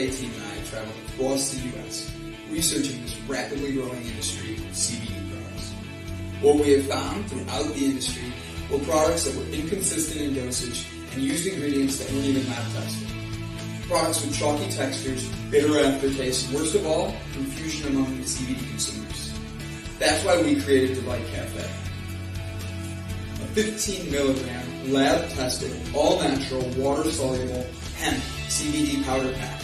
team and I traveled across the U.S. researching this rapidly growing industry of CBD products. What we have found throughout the industry were products that were inconsistent in dosage and used ingredients that weren't even lab tested. Products with chalky textures, bitter aftertaste, and worst of all, confusion among the CBD consumers. That's why we created Delight Cafe. A 15 milligram, lab-tested, all-natural, water-soluble hemp CBD powder pack.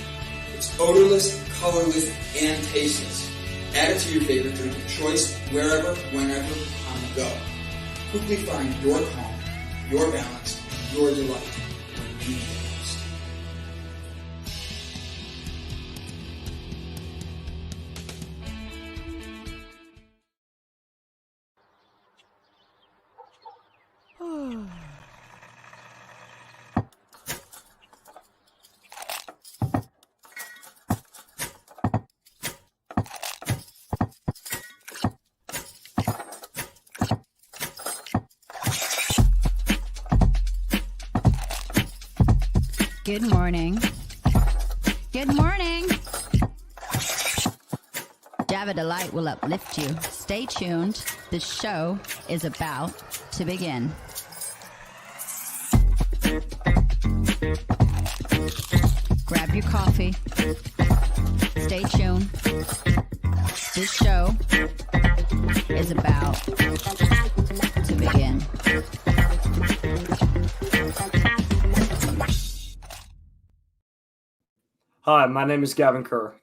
It's odorless, colorless, and tasteless. Add it to your favorite drink of choice, wherever, whenever, on the go. Quickly find your calm, your balance, your delight when you need it most. Good morning. Good morning. Java Delight will uplift you. Stay tuned. The show is about to begin. Grab your coffee. Stay tuned. This show is about to begin. Hi, my name is Gavin Kerr.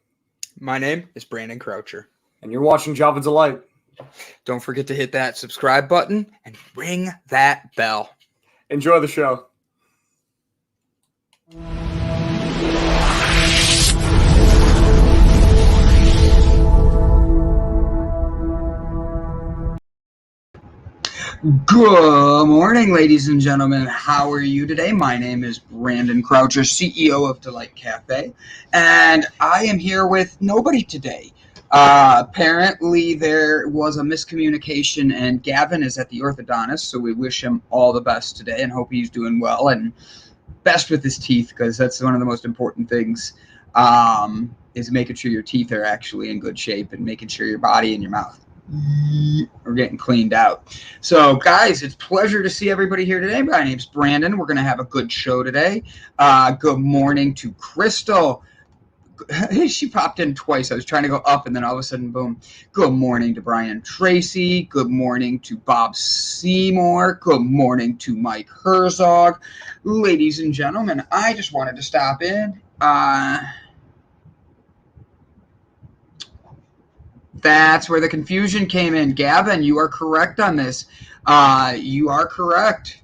My name is Brandon Croucher. And you're watching Java Delight. Don't forget to hit that subscribe button and ring that bell. Enjoy the show. Good morning, ladies and gentlemen. How are you today? My name is Brandon Croucher, CEO of Delight Cafe, and I am here with nobody today. Apparently, there was a miscommunication, and Gavin is at the orthodontist, so we wish him all the best today and hope he's doing well and best with his teeth, because that's one of the most important things, is making sure your teeth are actually in good shape and making sure your body and your mouth are getting cleaned out. So, guys, it's a pleasure to see everybody here today. My name's Brandon. We're going to have a good show today. Good morning to Crystal. She popped in twice. I was trying to go up, and then all of a sudden, boom. Good morning to Brian Tracy. Good morning to Bob Seymour. Good morning to Mike Herzog. Ladies and gentlemen, I just wanted to stop in. That's where the confusion came in. Gavin, you are correct on this. You are correct.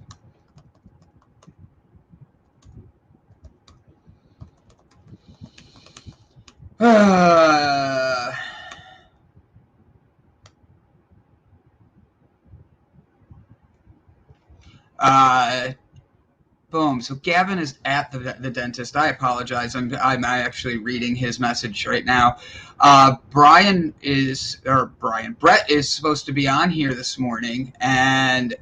Boom. So Gavin is at the dentist. I apologize. I'm actually reading his message right now. Brett is supposed to be on here this morning, and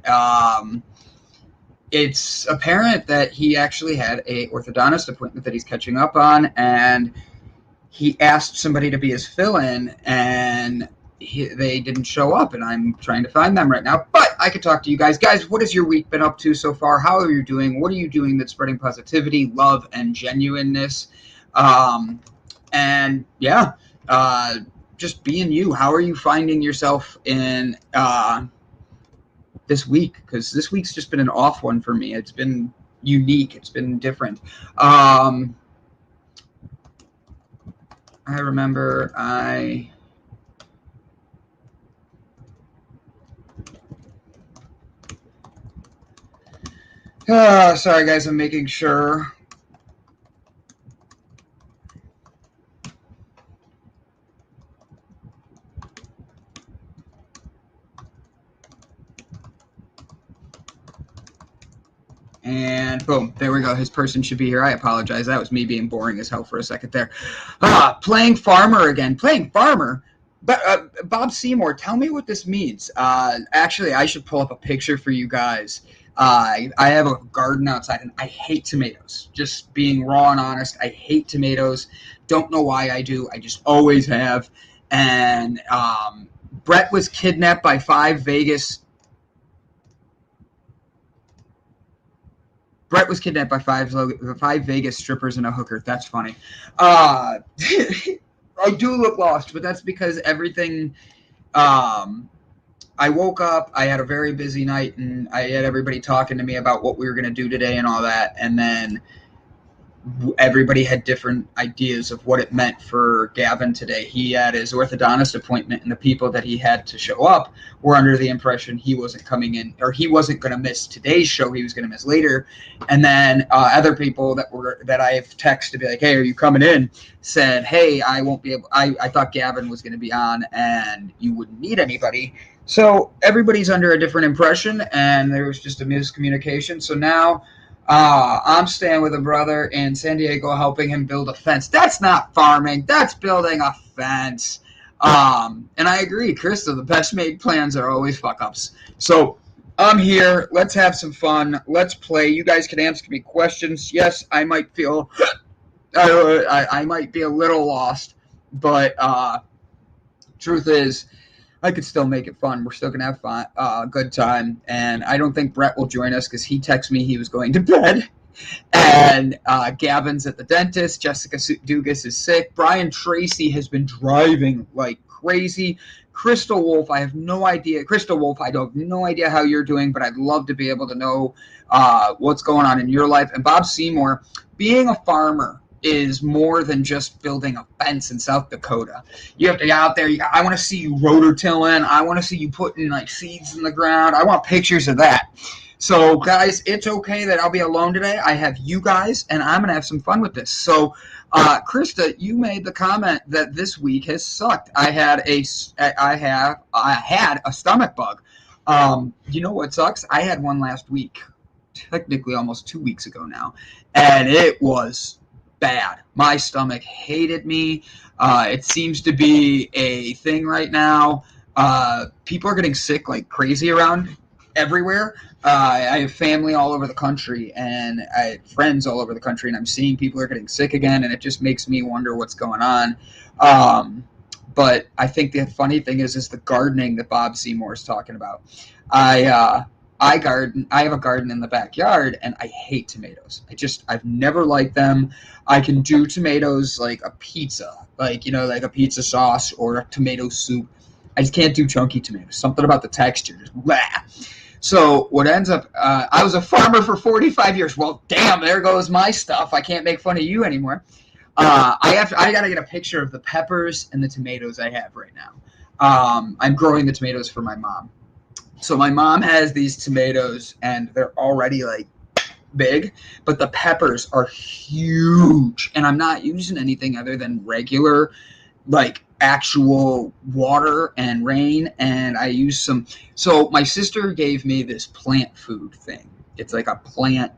it's apparent that he actually had a orthodontist appointment that he's catching up on, and he asked somebody to be his fill-in, and they didn't show up, and I'm trying to find them right now. But I could talk to you guys. Guys, what has your week been up to so far? How are you doing? What are you doing that's spreading positivity, love, and genuineness? And yeah, just being you. How are you finding yourself in this week? Because this week's just been an off one for me. It's been unique. It's been different. I remember sorry, guys, I'm making sure. And boom, there we go. His person should be here. I apologize. That was me being boring as hell for a second there. Playing farmer again. Playing farmer? But Bob Seymour, tell me what this means. Actually, I should pull up a picture for you guys. I have a garden outside, and I hate tomatoes. Just being raw and honest, I hate tomatoes. Don't know why I do. I just always have. And Brett was kidnapped by five Vegas Vegas strippers and a hooker. That's funny. I do look lost, but that's because everything. I woke up, I had a very busy night, and I had everybody talking to me about what we were going to do today and all that. And then everybody had different ideas of what it meant for Gavin today. He had his orthodontist appointment, and the people that he had to show up were under the impression he wasn't coming in, or he wasn't going to miss today's show. He was going to miss later. And then other people that I've texted to be like, hey, are you coming in? Said, hey, I won't be able. I thought Gavin was going to be on, and you wouldn't need anybody. So everybody's under a different impression, and there was just a miscommunication. So now I'm staying with a brother in San Diego, helping him build a fence. That's not farming. That's building a fence. And I agree, Krista, the best made plans are always fuck-ups. So I'm here. Let's have some fun. Let's play. You guys can ask me questions. Yes, I might feel I might be a little lost, but truth is, I could still make it fun. We're still going to have fun, good time. And I don't think Brett will join us because he texted me he was going to bed. And Gavin's at the dentist. Jessica Dugas is sick. Brian Tracy has been driving like crazy. Crystal Wolf, I have no idea. Crystal Wolf, I don't have no idea how you're doing, but I'd love to be able to know what's going on in your life. And Bob Seymour, being a farmer is more than just building a fence in South Dakota. You have to get out there. I want to see you rotor-tilling. I want to see you putting like seeds in the ground. I want pictures of that. So, guys, it's okay that I'll be alone today. I have you guys, and I'm going to have some fun with this. So, Krista, you made the comment that this week has sucked. I had a stomach bug. You know what sucks? I had one last week, technically almost 2 weeks ago now, and it was bad. My stomach hated me. It seems to be a thing right now. People are getting sick like crazy around everywhere. I have family all over the country, and I have friends all over the country, and I'm seeing people are getting sick again, and it just makes me wonder what's going on. But I think the funny thing is the gardening that Bob Seymour is talking about. I garden. I have a garden in the backyard, and I hate tomatoes. I've never liked them. I can do tomatoes like a pizza, like a pizza sauce or a tomato soup. I just can't do chunky tomatoes. Something about the texture, just blah. So what ends up, I was a farmer for 45 years. Well, damn, there goes my stuff. I can't make fun of you anymore. I got to get a picture of the peppers and the tomatoes I have right now. I'm growing the tomatoes for my mom. So my mom has these tomatoes, and they're already like big, but the peppers are huge. And I'm not using anything other than regular, like actual water and rain. And I use some. So my sister gave me this plant food thing. It's like a plant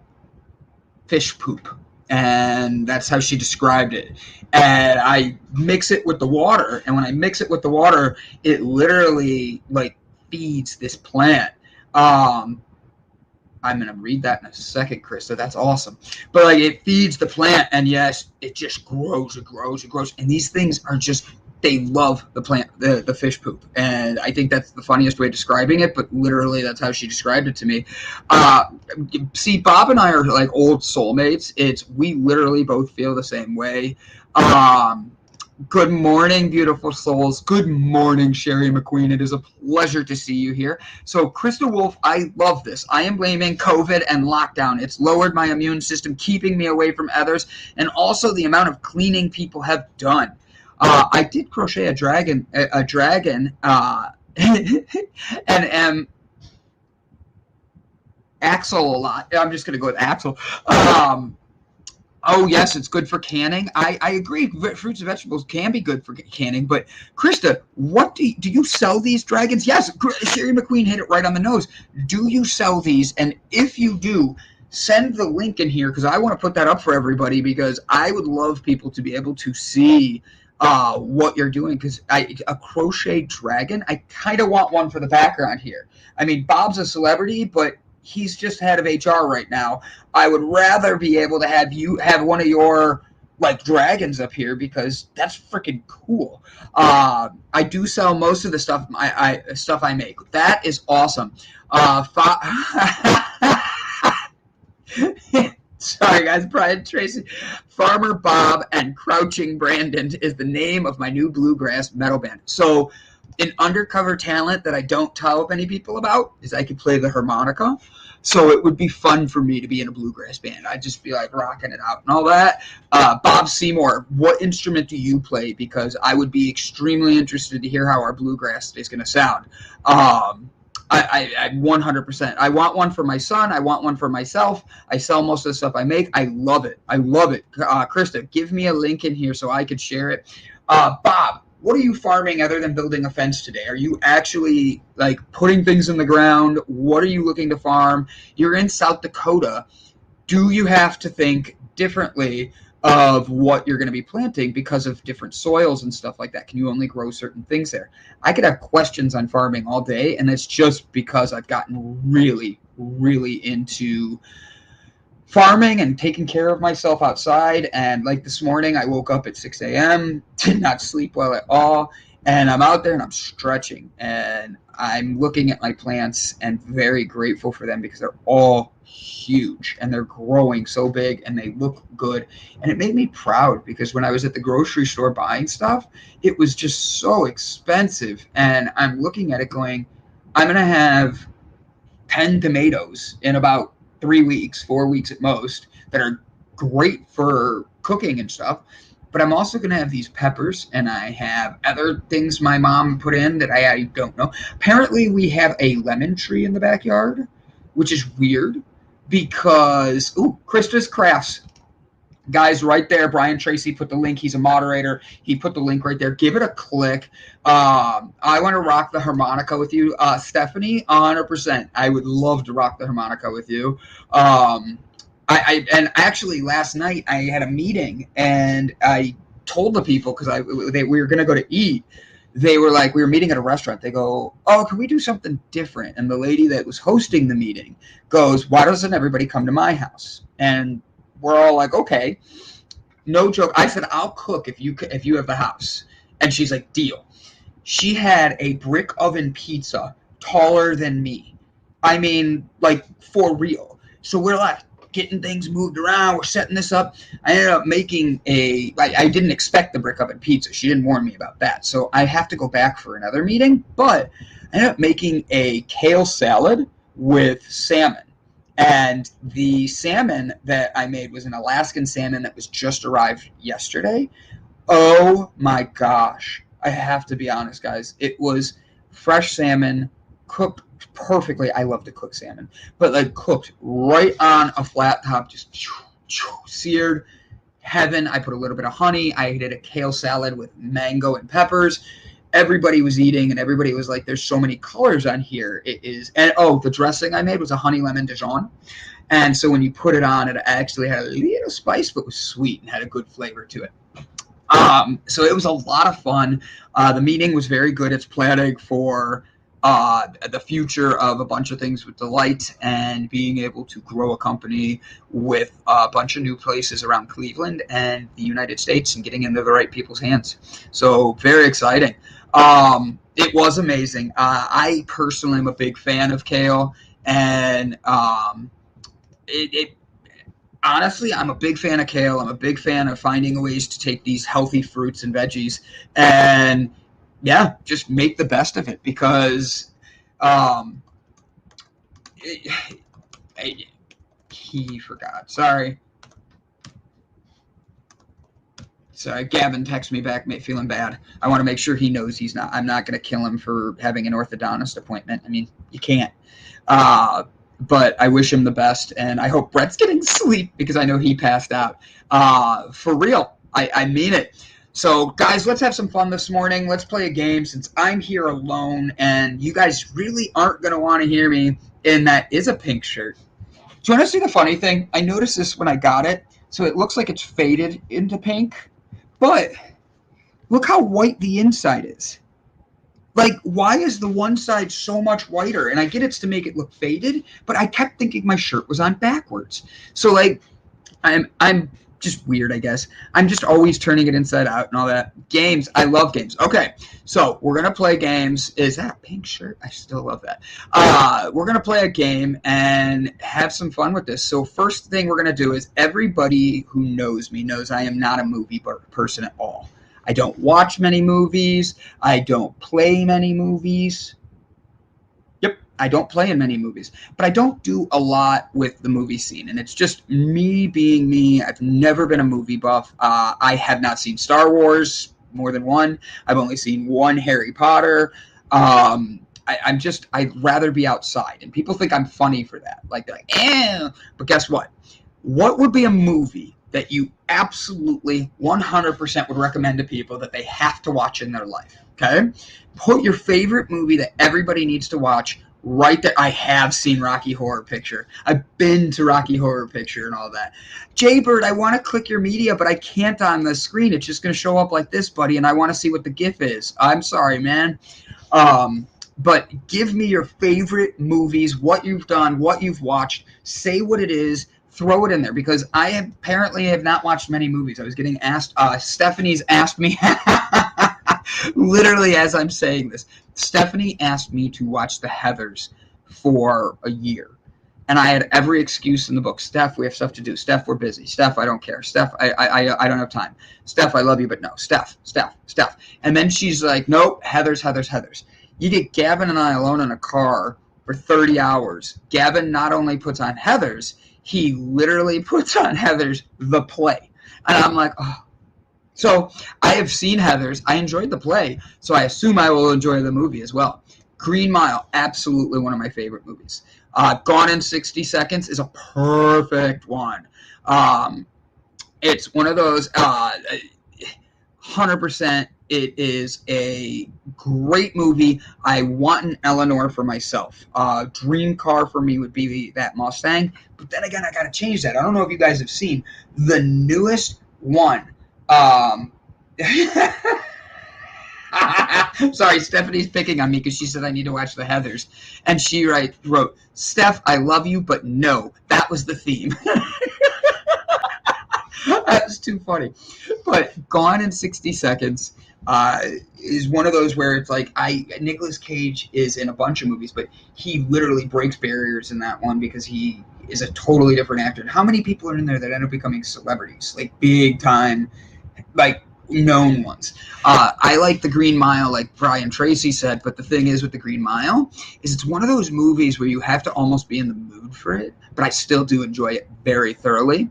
fish poop. And that's how she described it. And I mix it with the water. And when I mix it with the water, it literally like feeds this plant. I'm going to read that in a second, Chris. So that's awesome. But like it feeds the plant, and yes, it just grows, it grows, it grows. And these things are just, they love the plant, the fish poop. And I think that's the funniest way of describing it, but literally that's how she described it to me. See, Bob and I are like old soulmates. We literally both feel the same way. Good morning, beautiful souls. Good morning, Sherry McQueen. It is a pleasure to see you here. So, Crystal Wolf, I love this. I am blaming COVID and lockdown. It's lowered my immune system, keeping me away from others, and also the amount of cleaning people have done. I did crochet a dragon, and am Axel a lot. I'm just going to go with Axel. Oh, yes, it's good for canning. I agree. Fruits and vegetables can be good for canning. But, Krista, what do you sell these dragons? Yes, Sherry McQueen hit it right on the nose. Do you sell these? And if you do, send the link in here, because I want to put that up for everybody, because I would love people to be able to see what you're doing. Because a crochet dragon, I kind of want one for the background here. I mean, Bob's a celebrity, but he's just head of HR right now. I would rather be able to have you have one of your like dragons up here because that's freaking cool. I do sell most of the stuff I make. That is awesome. Sorry, guys. Brian Tracy, Farmer Bob, and Crouching Brandon is the name of my new bluegrass metal band. So, an undercover talent that I don't tell many people about is I could play the harmonica. So it would be fun for me to be in a bluegrass band. I'd just be like rocking it out and all that. Bob Seymour, what instrument do you play? Because I would be extremely interested to hear how our bluegrass is going to sound. I 100%. I want one for my son. I want one for myself. I sell most of the stuff I make. I love it. I love it. Krista, give me a link in here so I could share it. Bob, what are you farming other than building a fence today? Are you actually like putting things in the ground? What are you looking to farm? You're in South Dakota. Do you have to think differently of what you're going to be planting because of different soils and stuff like that? Can you only grow certain things there? I could have questions on farming all day, and it's just because I've gotten really, really into farming and taking care of myself outside. And like this morning, I woke up at 6 a.m., did not sleep well at all, and I'm out there and I'm stretching and I'm looking at my plants and very grateful for them because they're all huge and they're growing so big and they look good. And it made me proud because when I was at the grocery store buying stuff, it was just so expensive. And I'm looking at it going, I'm going to have 10 tomatoes in about 3 weeks, 4 weeks at most, that are great for cooking and stuff. But I'm also going to have these peppers, and I have other things my mom put in that I don't know. Apparently, we have a lemon tree in the backyard, which is weird because, Krista's Crafts. Guys, right there, Brian Tracy put the link. He's a moderator. He put the link right there. Give it a click. I want to rock the harmonica with you. Stephanie, 100%. I would love to rock the harmonica with you. And actually last night I had a meeting and I told the people because we were going to go to eat. They were like, we were meeting at a restaurant. They go, oh, can we do something different? And the lady that was hosting the meeting goes, why doesn't everybody come to my house? And we're all like, okay, no joke. I said, I'll cook if you have the house. And she's like, deal. She had a brick oven pizza taller than me. I mean, like for real. So we're like getting things moved around. We're setting this up. I ended up making I didn't expect the brick oven pizza. She didn't warn me about that. So I have to go back for another meeting. But I ended up making a kale salad with salmon. And the salmon that I made was an Alaskan salmon that was just arrived yesterday. Oh my gosh. I have to be honest, guys. It was fresh salmon cooked perfectly. I love to cook salmon, but like cooked right on a flat top, just seared heaven. I put a little bit of honey. I did a kale salad with mango and peppers. Everybody was eating and everybody was like, there's so many colors on here. It is. And the dressing I made was a honey lemon Dijon. And so when you put it on, it actually had a little spice, but was sweet and had a good flavor to it. So it was a lot of fun. The meeting was very good. It's planning for the future of a bunch of things with Delight and being able to grow a company with a bunch of new places around Cleveland and the United States and getting into the right people's hands. So very exciting. It was amazing. I personally am a big fan of kale, and honestly, I'm a big fan of kale. I'm a big fan of finding ways to take these healthy fruits and veggies and just make the best of it because he forgot. Sorry, Gavin texted me back, feeling bad. I want to make sure he knows I'm not going to kill him for having an orthodontist appointment. I mean, you can't. But I wish him the best, and I hope Brett's getting sleep because I know he passed out. For real, I mean it. So, guys, let's have some fun this morning. Let's play a game since I'm here alone, and you guys really aren't going to want to hear me, and that is a pink shirt. Do you want to see the funny thing? I noticed this when I got it, so it looks like it's faded into pink, but look how white the inside is. Like, why is the one side so much whiter? And I get it's to make it look faded, but I kept thinking my shirt was on backwards. So like, I'm just weird, I guess. I'm just always turning it inside out and all that. Games, I love games. Okay, so we're gonna play games. Is that a pink shirt? I still love that. We're gonna play a game and have some fun with this. So first thing we're gonna do is everybody who knows me knows I am not a movie person at all. I don't watch many movies. I don't play many movies. Yep, I don't play in many movies. But I don't do a lot with the movie scene. And it's just me being me. I've never been a movie buff. I have not seen Star Wars, more than one. I've only seen one Harry Potter. I'd rather be outside. And people think I'm funny for that. Like, they're like, eh. But guess what? What would be a movie that you absolutely 100% would recommend to people that they have to watch in their life? Okay? Put your favorite movie that everybody needs to watch right there. I have seen Rocky Horror Picture. I've been to Rocky Horror Picture and all that. Jaybird, I want to click your media, but I can't on the screen. It's just going to show up like this, buddy, and I want to see what the GIF is. I'm sorry, man. But give me your favorite movies, what you've done, what you've watched. Say what it is. Throw it in there, because I apparently have not watched many movies. I was getting asked, Stephanie's asked me, literally as I'm saying this, Stephanie asked me to watch The Heathers for a year. And I had every excuse in the book. Steph, we have stuff to do. Steph, we're busy. Steph, I don't care. Steph, I don't have time. Steph, I love you, but no. Steph. And then she's like, nope, Heathers. You get Gavin and I alone in a car for 30 hours. Gavin not only puts on Heathers, he literally puts on Heathers, the play. And I'm like, oh. So I have seen Heathers. I enjoyed the play, so I assume I will enjoy the movie as well. Green Mile, absolutely one of my favorite movies. Gone in 60 Seconds is a perfect one. It's one of those 100%. It is a great movie. I want an Eleanor for myself. Dream car for me would be that Mustang. But then again, I got to change that. I don't know if you guys have seen the newest one. Sorry, Stephanie's picking on me because she said I need to watch The Heathers. And she wrote, Steph, I love you, but no, that was the theme. That was too funny. But Gone in 60 Seconds is one of those where it's like Nicolas Cage is in a bunch of movies, but he literally breaks barriers in that one because he is a totally different actor. And how many people are in there that end up becoming celebrities, like big time, like known ones? I like The Green Mile, like Brian Tracy said, but the thing is with The Green Mile is it's one of those movies where you have to almost be in the mood for it, but I still do enjoy it very thoroughly.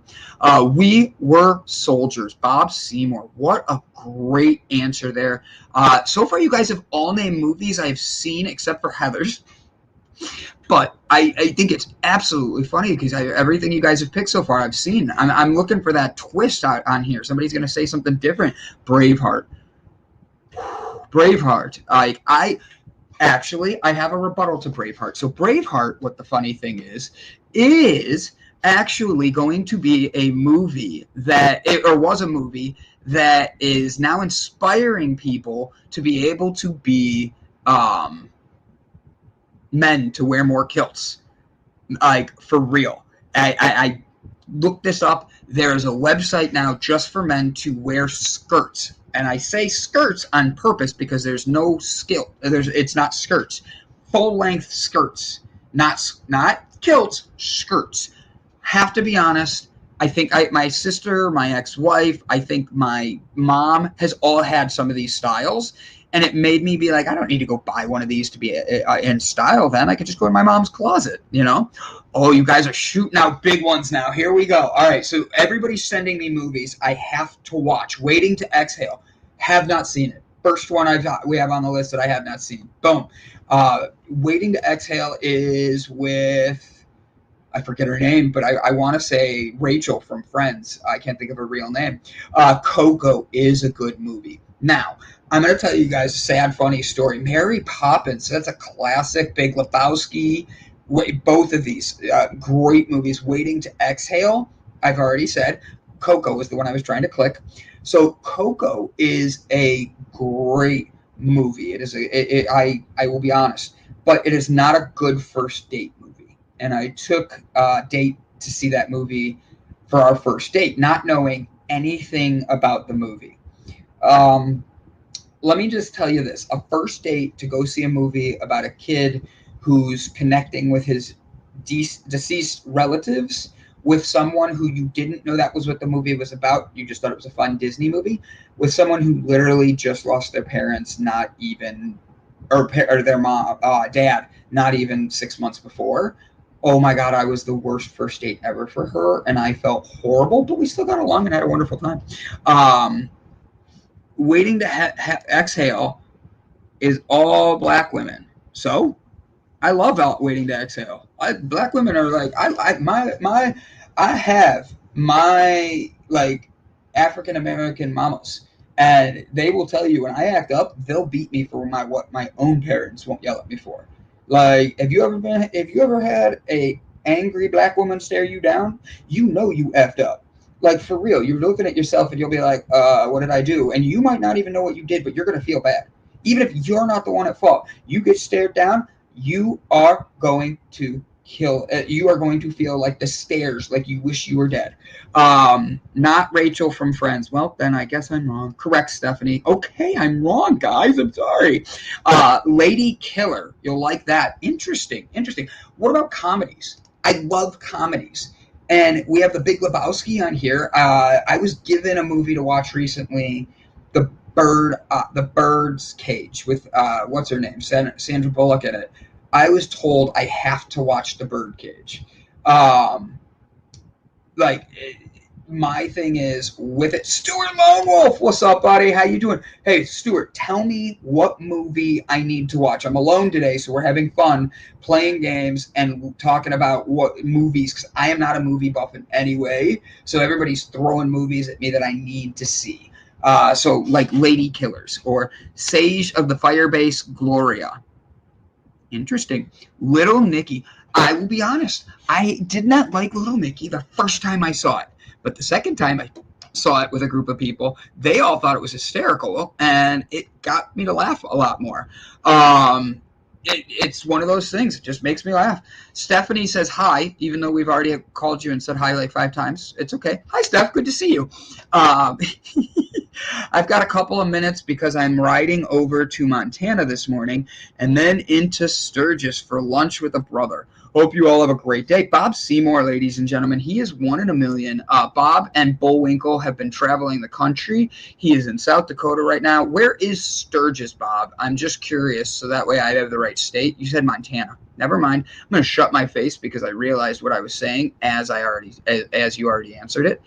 We Were Soldiers, Bob Seymour. What a great answer there. So far, you guys have all named movies I've seen except for Heathers. But I think it's absolutely funny because everything you guys have picked so far I've seen. I'm looking for that twist on here. Somebody's going to say something different. Braveheart. I have a rebuttal to Braveheart. So Braveheart, what the funny thing is actually going to be a movie was a movie that is now inspiring people to be able to be men to wear more kilts, like for real. I looked this up. There's a website now just for men to wear skirts, and I say skirts on purpose because there's no skill. It's not skirts, full length skirts, not kilts, skirts. Have to be honest. I think my sister, my ex-wife, I think my mom has all had some of these styles. And it made me be like, I don't need to go buy one of these to be in style then. I could just go in my mom's closet, you know? Oh, you guys are shooting out big ones now. Here we go. All right, so everybody's sending me movies I have to watch. Waiting to Exhale. Have not seen it. First one we have on the list that I have not seen. Boom. Waiting to Exhale is with, I forget her name, but I want to say Rachel from Friends. I can't think of her real name. Coco is a good movie. Now, I'm going to tell you guys a sad, funny story. Mary Poppins, that's a classic. Big Lebowski, both of these great movies. Waiting to Exhale, I've already said. Coco is the one I was trying to click. So Coco is a great movie. I will be honest, but it is not a good first date movie. And I took a date to see that movie for our first date, not knowing anything about the movie. Let me just tell you this: a first date to go see a movie about a kid who's connecting with his deceased relatives with someone who you didn't know that was what the movie was about. You just thought it was a fun Disney movie with someone who literally just lost their parents, not even, or their mom, dad, not even 6 months before. Oh my God, I was the worst first date ever for her, and I felt horrible, but we still got along and had a wonderful time. Waiting to exhale is all black women. So I love waiting to exhale. Black women are like, I have my like African American mamas, and they will tell you when I act up, they'll beat me for what my own parents won't yell at me for. Like, have you ever had a angry black woman stare you down? You know you effed up. Like, for real, you're looking at yourself and you'll be like, what did I do? And you might not even know what you did, but you're gonna feel bad. Even if you're not the one at fault, you get stared down, you are going to you are going to feel like the stares, like you wish you were dead. Not Rachel from Friends. Well, then I guess I'm wrong. Correct, Stephanie. Okay, I'm wrong, guys. I'm sorry. Lady Killer. You'll like that. Interesting. What about comedies? I love comedies. And we have The Big Lebowski on here. I was given a movie to watch recently, The Bird's Cage, with what's her name, Sandra Bullock in it. I was told I have to watch The Birdcage. My thing is with it. Stuart Lone Wolf, what's up, buddy? How you doing? Hey, Stuart, tell me what movie I need to watch. I'm alone today, so we're having fun playing games and talking about what movies, because I am not a movie buff in any way. So everybody's throwing movies at me that I need to see. So like Lady Killers or Sage of the Firebase Gloria. Interesting. Little Nicky. I will be honest. I did not like Little Nicky the first time I saw it. But the second time I saw it with a group of people, they all thought it was hysterical, and it got me to laugh a lot more. It's one of those things. It just makes me laugh. Stephanie says hi, even though we've already called you and said hi like 5 times. It's okay. Hi, Steph. Good to see you. I've got a couple of minutes because I'm riding over to Montana this morning and then into Sturgis for lunch with a brother. Hope you all have a great day. Bob Seymour, ladies and gentlemen, he is 1 in a million. Bob and Bullwinkle have been traveling the country. He is in South Dakota right now. Where is Sturgis, Bob? I'm just curious, so that way I have the right state. You said Montana. Never mind. I'm going to shut my face because I realized what I was saying as you already answered it.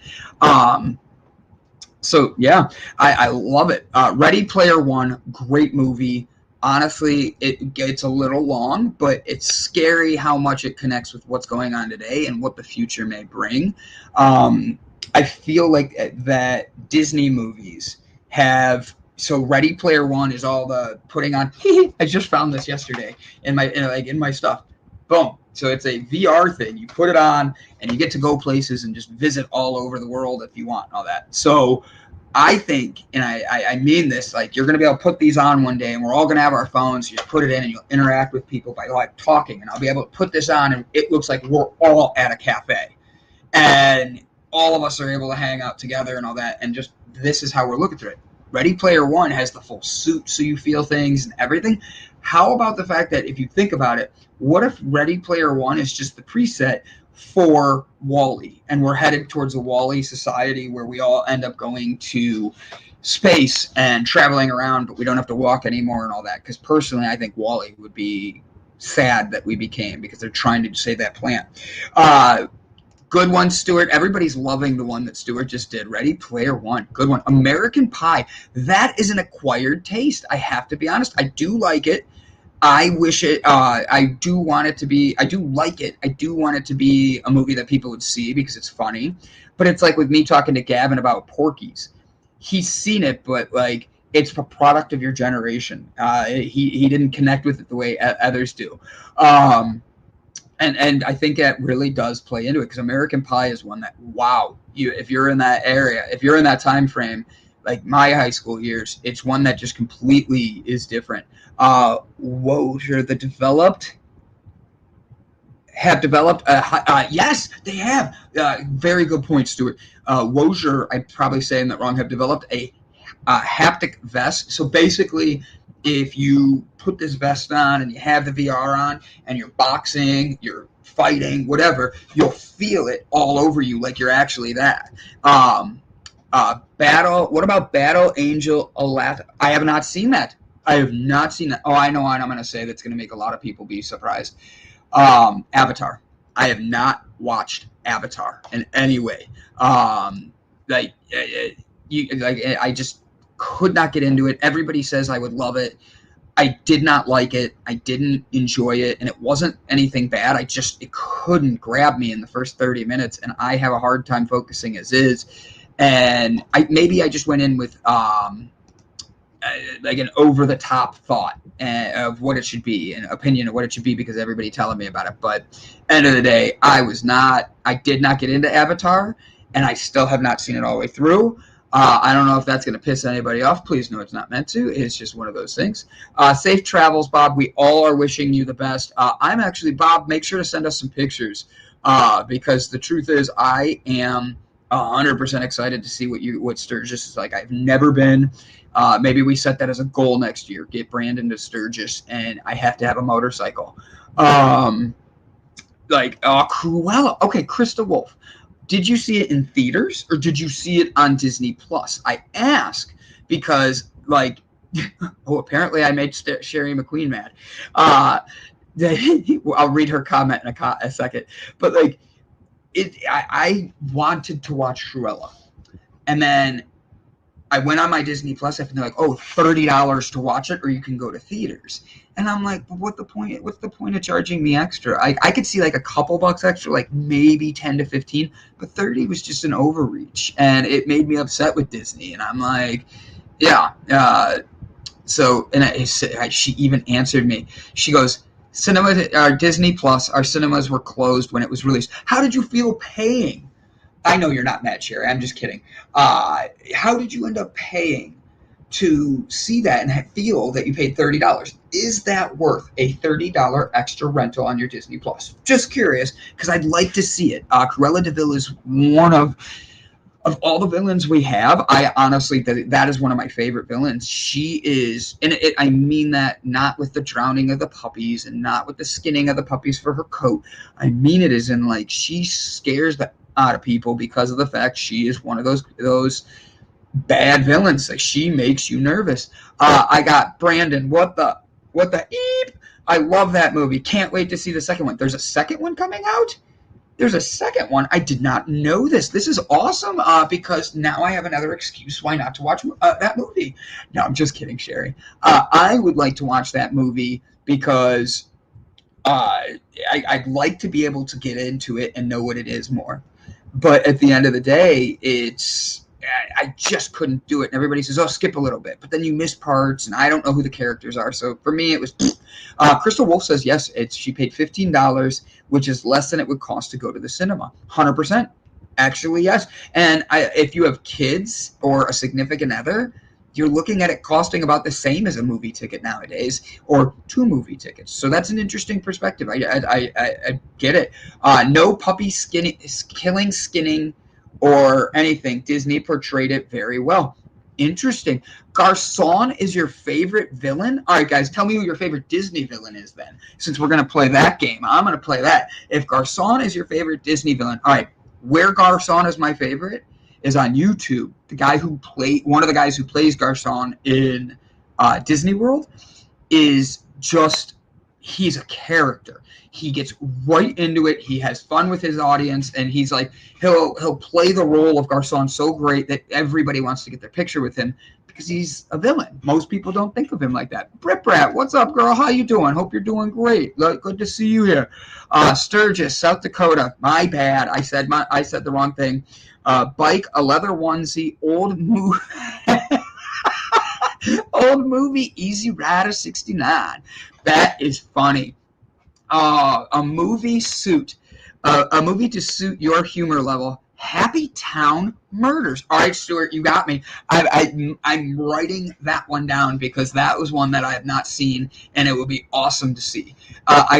So, yeah, I love it. Ready Player One, great movie. Honestly, it gets a little long, but it's scary how much it connects with what's going on today and what the future may bring. I feel like that Disney movies have... So Ready Player One is all the putting on... I just found this yesterday in my stuff. Boom. So it's a VR thing. You put it on, and you get to go places and just visit all over the world if you want and all that. So I think, and I mean this, like, you're going to be able to put these on one day, and we're all going to have our phones. You just put it in, and you'll interact with people by, like, talking. And I'll be able to put this on, and it looks like we're all at a cafe. And all of us are able to hang out together and all that. And just this is how we're looking through it. Ready Player One has the full suit, so you feel things and everything. How about the fact that if you think about it, what if Ready Player One is just the preset for WALL-E, and we're headed towards a WALL-E society where we all end up going to space and traveling around, but we don't have to walk anymore and all that? Because personally, I think WALL-E would be sad that we became, because they're trying to save that plant. Good one, Stuart. Everybody's loving the one that Stuart just did. Ready Player One. Good one. American Pie. That is an acquired taste. I have to be honest. I do like it. I wish it, I do want it to be, I do like it. I do want it to be a movie that people would see because it's funny. But it's like with me talking to Gavin about Porky's. He's seen it, but like, it's a product of your generation. He didn't connect with it the way others do. And I think that really does play into it, because American Pie is one that, wow, if you're in that area, if you're in that time frame, like my high school years. It's one that just completely is different. Wozur, the developed have developed. Yes, they have. Very good point, Stuart. Wozur, I'm probably saying that wrong, have developed a haptic vest. So basically, if you put this vest on and you have the VR on and you're boxing, you're fighting, whatever, you'll feel it all over you like you're actually that. Battle. What about Battle Angel Alath? I have not seen that. I have not seen that. Oh, I know what I'm going to say. That's going to make a lot of people be surprised. Avatar. I have not watched Avatar in any way. I just could not get into it. Everybody says I would love it. I did not like it. I didn't enjoy it, and it wasn't anything bad. it couldn't grab me in the first 30 minutes, and I have a hard time focusing as is. And I just went in with like an over-the-top thought of what it should be, an opinion of what it should be, because everybody telling me about it. But end of the day, I did not get into Avatar, and I still have not seen it all the way through. I don't know if that's going to piss anybody off. Please know it's not meant to. It's just one of those things. Safe travels, Bob. We all are wishing you the best. I'm actually, Bob, make sure to send us some pictures, because the truth is I am 100% excited to see what Sturgis is like. I've never been. Maybe we set that as a goal next year. Get Brandon to Sturgis, and I have to have a motorcycle. Cruella. Okay, Krista Wolf. Did you see it in theaters or did you see it on Disney Plus? I ask because, apparently I made Sherry McQueen mad. I'll read her comment in a second. But I wanted to watch Cruella, and then I went on my Disney Plus app and they're like, "Oh, $30 to watch it, or you can go to theaters." And I'm like, "But what's the point? What's the point of charging me extra? I could see like a couple bucks extra, like maybe 10 to 15, but 30 was just an overreach, and it made me upset with Disney." And I'm like, "Yeah." She even answered me. She goes, Disney Plus, our cinemas were closed when it was released. How did you feel paying? I know you're not mad, Sherry. I'm just kidding. How did you end up paying to see that and feel that you paid $30? Is that worth a $30 extra rental on your Disney Plus? Just curious, because I'd like to see it. Cruella de Vil is one of all the villains we have. I honestly, that is one of my favorite villains. She is, and I mean that not with the drowning of the puppies and not with the skinning of the puppies for her coat. I mean it as in she scares the out of people because of the fact she is one of those bad villains. She makes you nervous. I got Brandon. What the eep? I love that movie. Can't wait to see the second one. There's a second one coming out? There's a second one. I did not know this. This is awesome, because now I have another excuse why not to watch that movie. No, I'm just kidding, Sherry. I would like to watch that movie because I'd like to be able to get into it and know what it is more. But at the end of the day, I just couldn't do it. And everybody says, "Oh, skip a little bit," but then you miss parts, and I don't know who the characters are. So for me, it was. Crystal Wolf says yes. She paid $15, which is less than it would cost to go to the cinema. 100%, actually, yes. And if you have kids or a significant other, you're looking at it costing about the same as a movie ticket nowadays, or 2 movie tickets. So that's an interesting perspective. I get it. No puppy killing, skinning, or anything. Disney portrayed it very well. Interesting. Garcon is your favorite villain? All right, guys, tell me who your favorite Disney villain is then, since we're going to play that game. I'm going to play that. If Garcon is your favorite Disney villain, all right, where Garcon is my favorite is on YouTube. One of the guys who plays Garcon in Disney World he's a character. He gets right into it. He has fun with his audience, and he's like, he'll play the role of Garcon so great that everybody wants to get their picture with him because he's a villain. Most people don't think of him like that. Brit Brat, what's up, girl? How you doing? Hope you're doing great. Good to see you here. Sturgis, South Dakota. My bad. I said the wrong thing. Bike, a leather onesie, old movie, Easy Rider 69. That is funny. A movie to suit your humor level Happy Town Murders. All right, Stuart, you got me. I'm writing that one down because that was one that I have not seen, and it would be awesome to see. I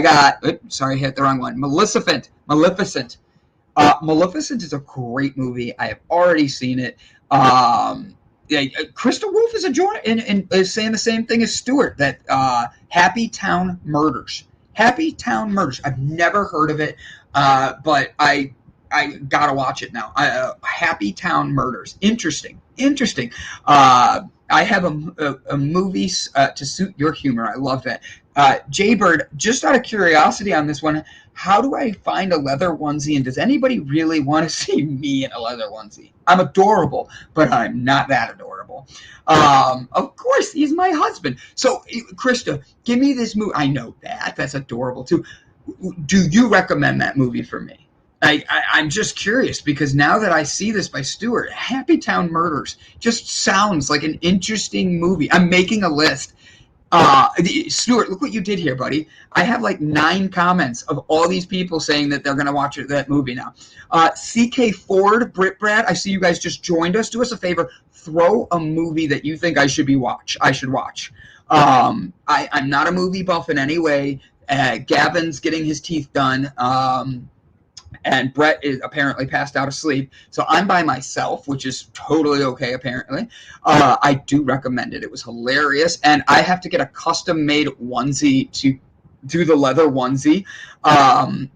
hit the wrong one. Maleficent. Maleficent is a great movie. I have already seen it. Yeah, Crystal Wolf is is saying the same thing as Stuart, that Happy Town Murders. Happy Town Murders. I've never heard of it, but I gotta watch it now. Happy Town Murders. Interesting. I have a movie to suit your humor. I love that. Jaybird, just out of curiosity on this one, how do I find a leather onesie, and does anybody really want to see me in a leather onesie? I'm adorable, but I'm not that adorable. Of course, he's my husband. So, Krista, give me this movie. I know that's adorable too. Do you recommend that movie for me? I'm just curious because now that I see this by Stuart, Happy Town Murders just sounds like an interesting movie. I'm making a list. Stuart, look what you did here, buddy. I have like 9 comments of all these people saying that they're going to watch that movie now. CK Ford, Brit Brad, I see you guys just joined us. Do us a favor. Throw a movie that you think I should watch. I'm not a movie buff in any way. Gavin's getting his teeth done. And Brett is apparently passed out asleep. So I'm by myself, which is totally okay, apparently. I do recommend it. It was hilarious. And I have to get a custom-made onesie to do the leather onesie. I'm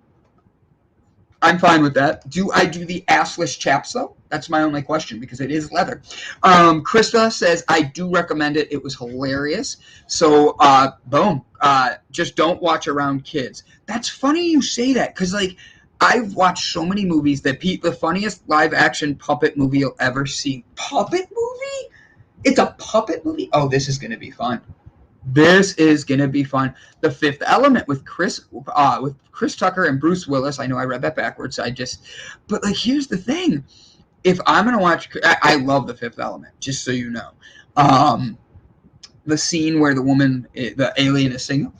fine with that. Do I do the assless chaps, though? That's my only question, because it is leather. Krista says, I do recommend it. It was hilarious. So, boom. Just don't watch around kids. That's funny you say that, because, like, I've watched so many movies that the funniest live-action puppet movie you'll ever see. Puppet movie? It's a puppet movie? Oh, this is going to be fun. This is going to be fun. The Fifth Element with Chris Tucker and Bruce Willis. I know I read that backwards. But, like, here's the thing. If I'm going to watch, I love The Fifth Element, just so you know. The scene where the alien is singing,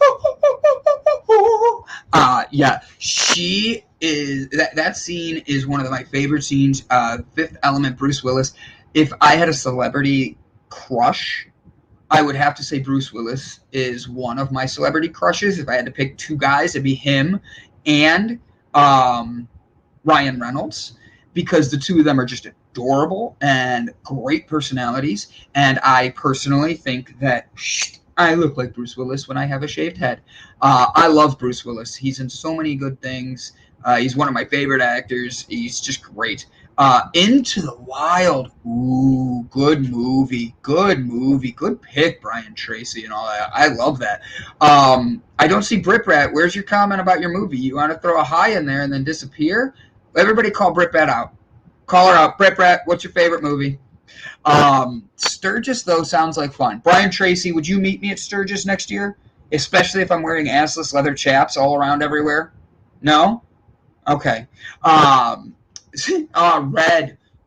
she is, that scene is one of my favorite scenes. Fifth Element, Bruce Willis. If I had a celebrity crush, I would have to say Bruce Willis is one of my celebrity crushes. If I had to pick 2 guys, it'd be him and Ryan Reynolds, because the 2 of them are just adorable and great personalities. And I personally think that I look like Bruce Willis when I have a shaved head. I love Bruce Willis. He's in so many good things. He's one of my favorite actors. He's just great. Into the Wild. Ooh, good movie. Good pick, Brian Tracy and all that. I love that. I don't see Brit Brat. Where's your comment about your movie? You want to throw a hi in there and then disappear? Everybody call Brit Brat out. Call her out. Brit Brat, what's your favorite movie? Sturgis, though, sounds like fun. Brian Tracy, would you meet me at Sturgis next year? Especially if I'm wearing assless leather chaps all around everywhere? No? Okay.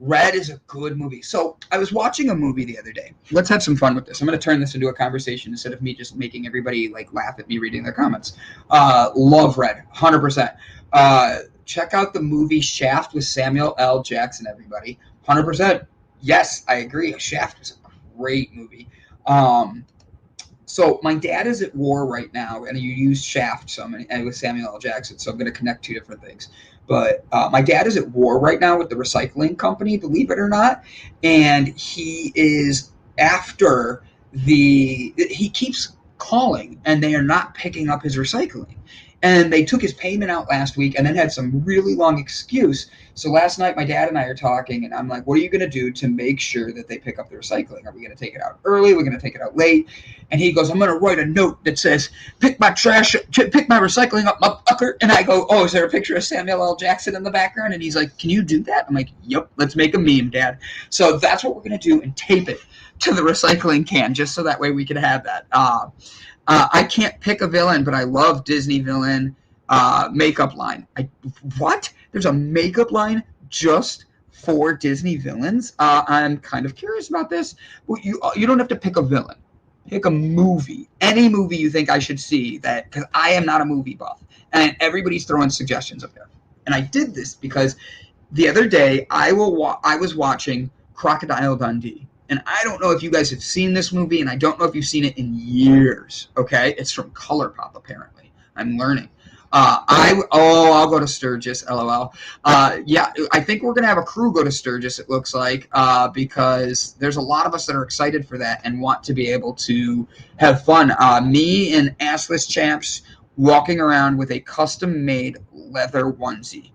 Red is a good movie. So I was watching a movie the other day. Let's have some fun with this. I'm going to turn this into a conversation instead of me just making everybody like laugh at me reading their comments. Love Red, 100%. Check out the movie Shaft with Samuel L. Jackson, everybody. 100%. Yes, I agree. Shaft was a great movie. So my dad is at war right now, and you use Shaft with Samuel L. Jackson, so I'm going to connect 2 different things. But my dad is at war right now with the recycling company, believe it or not, and he is after he keeps calling, and they are not picking up his recycling. And they took his payment out last week and then had some really long excuse. So last night, my dad and I are talking, and I'm like, what are you going to do to make sure that they pick up the recycling? Are we going to take it out early? We're going to take it out late? And he goes, I'm going to write a note that says, pick my recycling up, motherfucker. And I go, oh, is there a picture of Samuel L. Jackson in the background? And he's like, can you do that? I'm like, yep, let's make a meme, Dad. So that's what we're going to do, and tape it to the recycling can, just so that way we can have that. I can't pick a villain, but I love Disney villain makeup line. What? There's a makeup line just for Disney villains? I'm kind of curious about this. You don't have to pick a villain. Pick a movie. Any movie you think I should see, because I am not a movie buff. And everybody's throwing suggestions up there. And I did this because the other day I was watching Crocodile Dundee. And I don't know if you guys have seen this movie, and I don't know if you've seen it in years, okay? It's from ColourPop, apparently. I'm learning. I'll go to Sturgis, LOL. Yeah, I think we're going to have a crew go to Sturgis, it looks like, because there's a lot of us that are excited for that and want to be able to have fun. Me and assless chaps walking around with a custom-made leather onesie.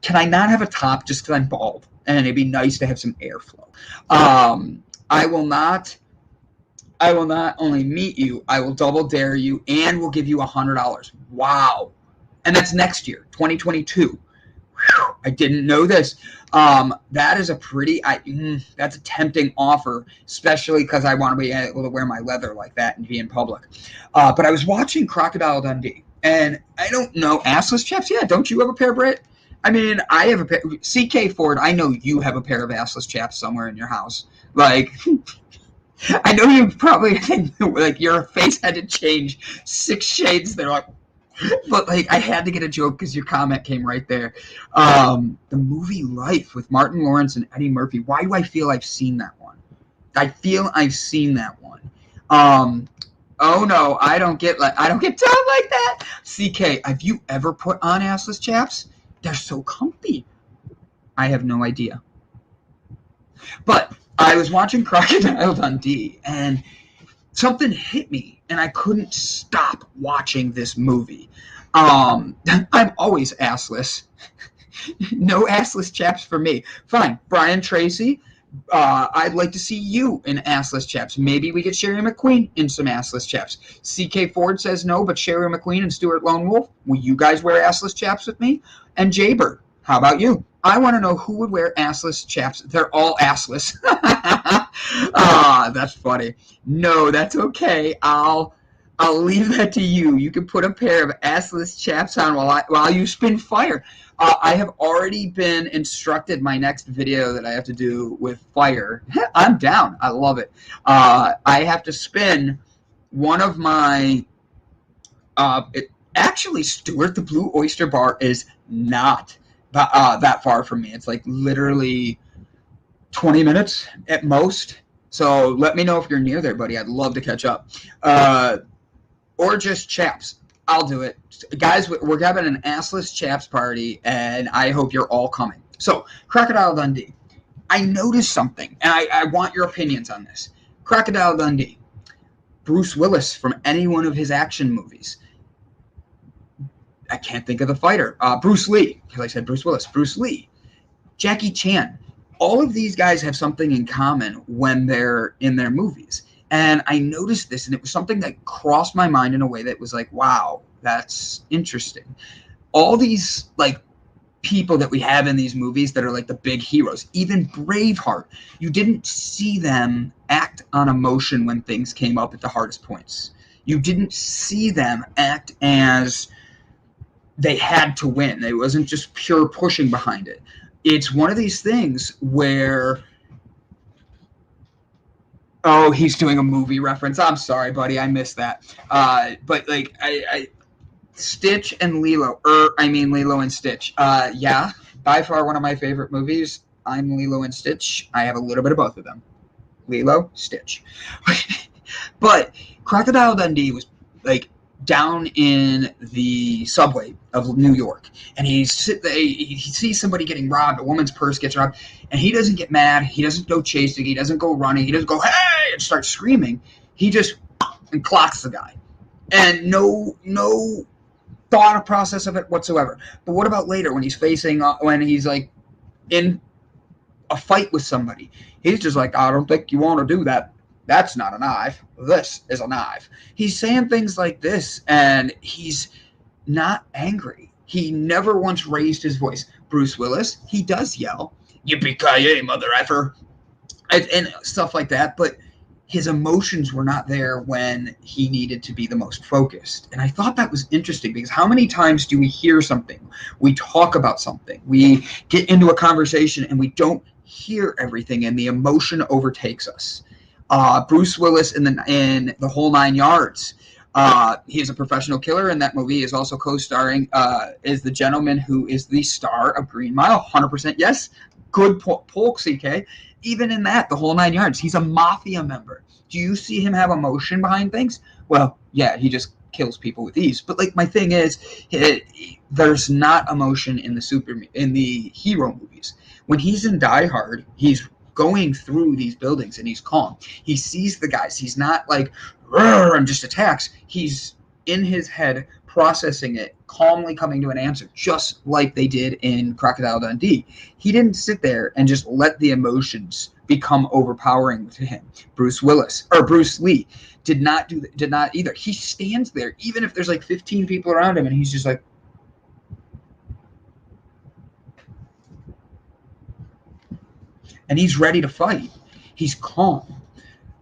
Can I not have a top just because I'm bald? And it'd be nice to have some airflow. I will not only meet you, I will double dare you, and will give you $100. Wow. And that's next year, 2022. Whew, I didn't know this. That is that's a tempting offer, especially because I want to be able to wear my leather like that and be in public. But I was watching Crocodile Dundee, and I don't know, assless chaps, yeah, don't you have a pair, Britt? I mean, I have a pair. CK Ford, I know you have a pair of assless chaps somewhere in your house. Like, I know you probably think, like, your face had to change 6 shades there. Like, but, like, I had to get a joke because your comment came right there. The movie Life with Martin Lawrence and Eddie Murphy. Why do I feel I've seen that one? I feel I've seen that one. Oh no, I don't get down like that. CK, have you ever put on assless chaps? They're so comfy. I have no idea. But I was watching Crocodile Dundee, and something hit me, and I couldn't stop watching this movie. I'm always assless. No assless chaps for me. Fine, Brian Tracy, I'd like to see you in assless chaps. Maybe we get Sherry McQueen in some assless chaps. CK Ford says no, but Sherry McQueen and Stuart Lone Wolf, will you guys wear assless chaps with me? And Jaybird, how about you? I want to know who would wear assless chaps. They're all assless. That's funny. No, that's okay. I'll leave that to you. You can put a pair of assless chaps on while you spin fire. I have already been instructed my next video that I have to do with fire. I'm down. I love it. I have to spin one of my actually, Stuart, the Blue Oyster Bar is not that far from me. It's like literally 20 minutes at most. So let me know if you're near there, buddy. I'd love to catch up. Or just chaps. I'll do it. Guys, we're having an assless chaps party, and I hope you're all coming. So, Crocodile Dundee. I noticed something, and I want your opinions on this. Crocodile Dundee. Bruce Willis from any one of his action movies. I can't think of the fighter. Bruce Lee, because I said Bruce Willis. Bruce Lee. Jackie Chan. All of these guys have something in common when they're in their movies. And I noticed this, and it was something that crossed my mind in a way that was like, wow, that's interesting. All these, like, people that we have in these movies that are like the big heroes, even Braveheart, you didn't see them act on emotion when things came up at the hardest points. You didn't see them act as they had to win. It wasn't just pure pushing behind it. It's one of these things where... Oh, he's doing a movie reference. I'm sorry, buddy. I missed that. But, like, Stitch and Lilo. Lilo and Stitch. Yeah, by far one of my favorite movies. I'm Lilo and Stitch. I have a little bit of both of them. Lilo, Stitch. But Crocodile Dundee was, like, down in the subway of New York, and he sees somebody getting robbed. A woman's purse gets robbed, and he doesn't get mad. He doesn't go chasing. He doesn't go running. He doesn't go, hey, and start screaming. He just clocks the guy, and no thought process of it whatsoever. But what about later when when he's like in a fight with somebody? He's just like, I don't think you want to do that. That's not a knife. This is a knife. He's saying things like this, and he's not angry. He never once raised his voice. Bruce Willis, he does yell, yippee-ki-yay, mother effer, and stuff like that, but his emotions were not there when he needed to be the most focused. And I thought that was interesting, because how many times do we hear something? We talk about something. We get into a conversation, and we don't hear everything, and the emotion overtakes us. Bruce Willis in the whole 9 yards. He is a professional killer in that movie. He is also co-starring is the gentleman who is the star of Green Mile. 100% yes. Good pull, CK. Even in that, the whole 9 yards. He's a mafia member. Do you see him have emotion behind things? Well, yeah, he just kills people with ease. But like my thing is, there's not emotion in the hero movies. When he's in Die Hard, he's going through these buildings and he's calm. He sees the guys. He's not like and just attacks. He's in his head processing it, calmly coming to an answer, just like they did in Crocodile Dundee. He didn't sit there and just let the emotions become overpowering to him. Bruce Lee did not either. He stands there, even if there's like 15 people around him, and he's just like, and he's ready to fight. He's calm.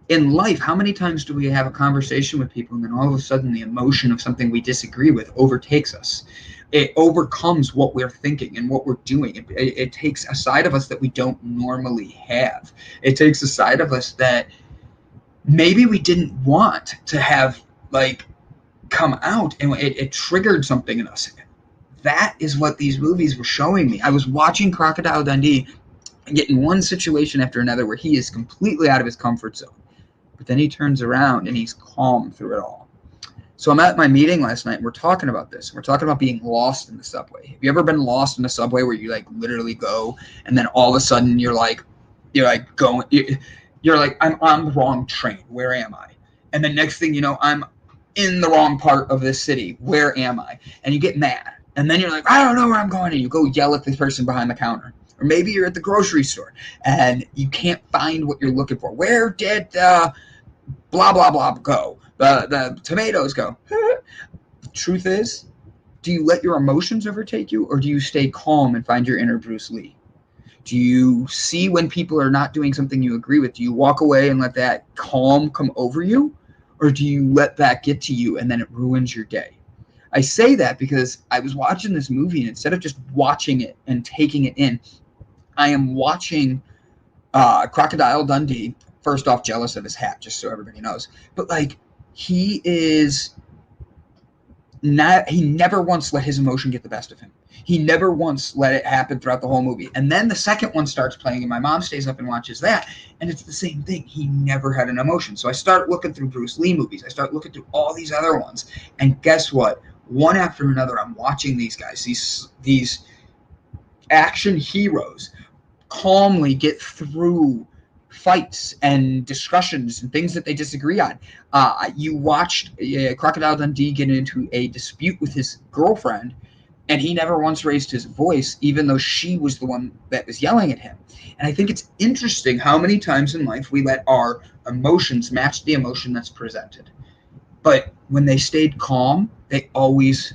In life, how many times do we have a conversation with people and then all of a sudden the emotion of something we disagree with overtakes us? It overcomes what we're thinking and what we're doing. It takes a side of us that we don't normally have. It takes a side of us that maybe we didn't want to have like come out, and it triggered something in us. That is what these movies were showing me. I was watching Crocodile Dundee and getting one situation after another where he is completely out of his comfort zone. But then he turns around and he's calm through it all. So I'm at my meeting last night and we're talking about this. We're talking about being lost in the subway. Have you ever been lost in the subway where you like literally go and then all of a sudden you're like I'm on the wrong train. Where am I? And the next thing you know, I'm in the wrong part of this city. Where am I? And you get mad. And then you're like, I don't know where I'm going. And you go yell at the person behind the counter. Or maybe you're at the grocery store and you can't find what you're looking for. Where did blah, blah, blah go? The tomatoes go. The truth is, do you let your emotions overtake you, or do you stay calm and find your inner Bruce Lee? Do you see when people are not doing something you agree with? Do you walk away and let that calm come over you, or do you let that get to you and then it ruins your day? I say that because I was watching this movie, and instead of just watching it and taking it in, I am watching Crocodile Dundee. First off, jealous of his hat, just so everybody knows. But like, he never once let his emotion get the best of him. He never once let it happen throughout the whole movie. And then the second one starts playing, and my mom stays up and watches that, and it's the same thing. He never had an emotion. So I start looking through Bruce Lee movies. I start looking through all these other ones, and guess what? One after another, I'm watching these guys, these action heroes, calmly get through fights and discussions and things that they disagree on. You watched Crocodile Dundee get into a dispute with his girlfriend, and he never once raised his voice, even though she was the one that was yelling at him. And I think it's interesting how many times in life we let our emotions match the emotion that's presented. But when they stayed calm, they always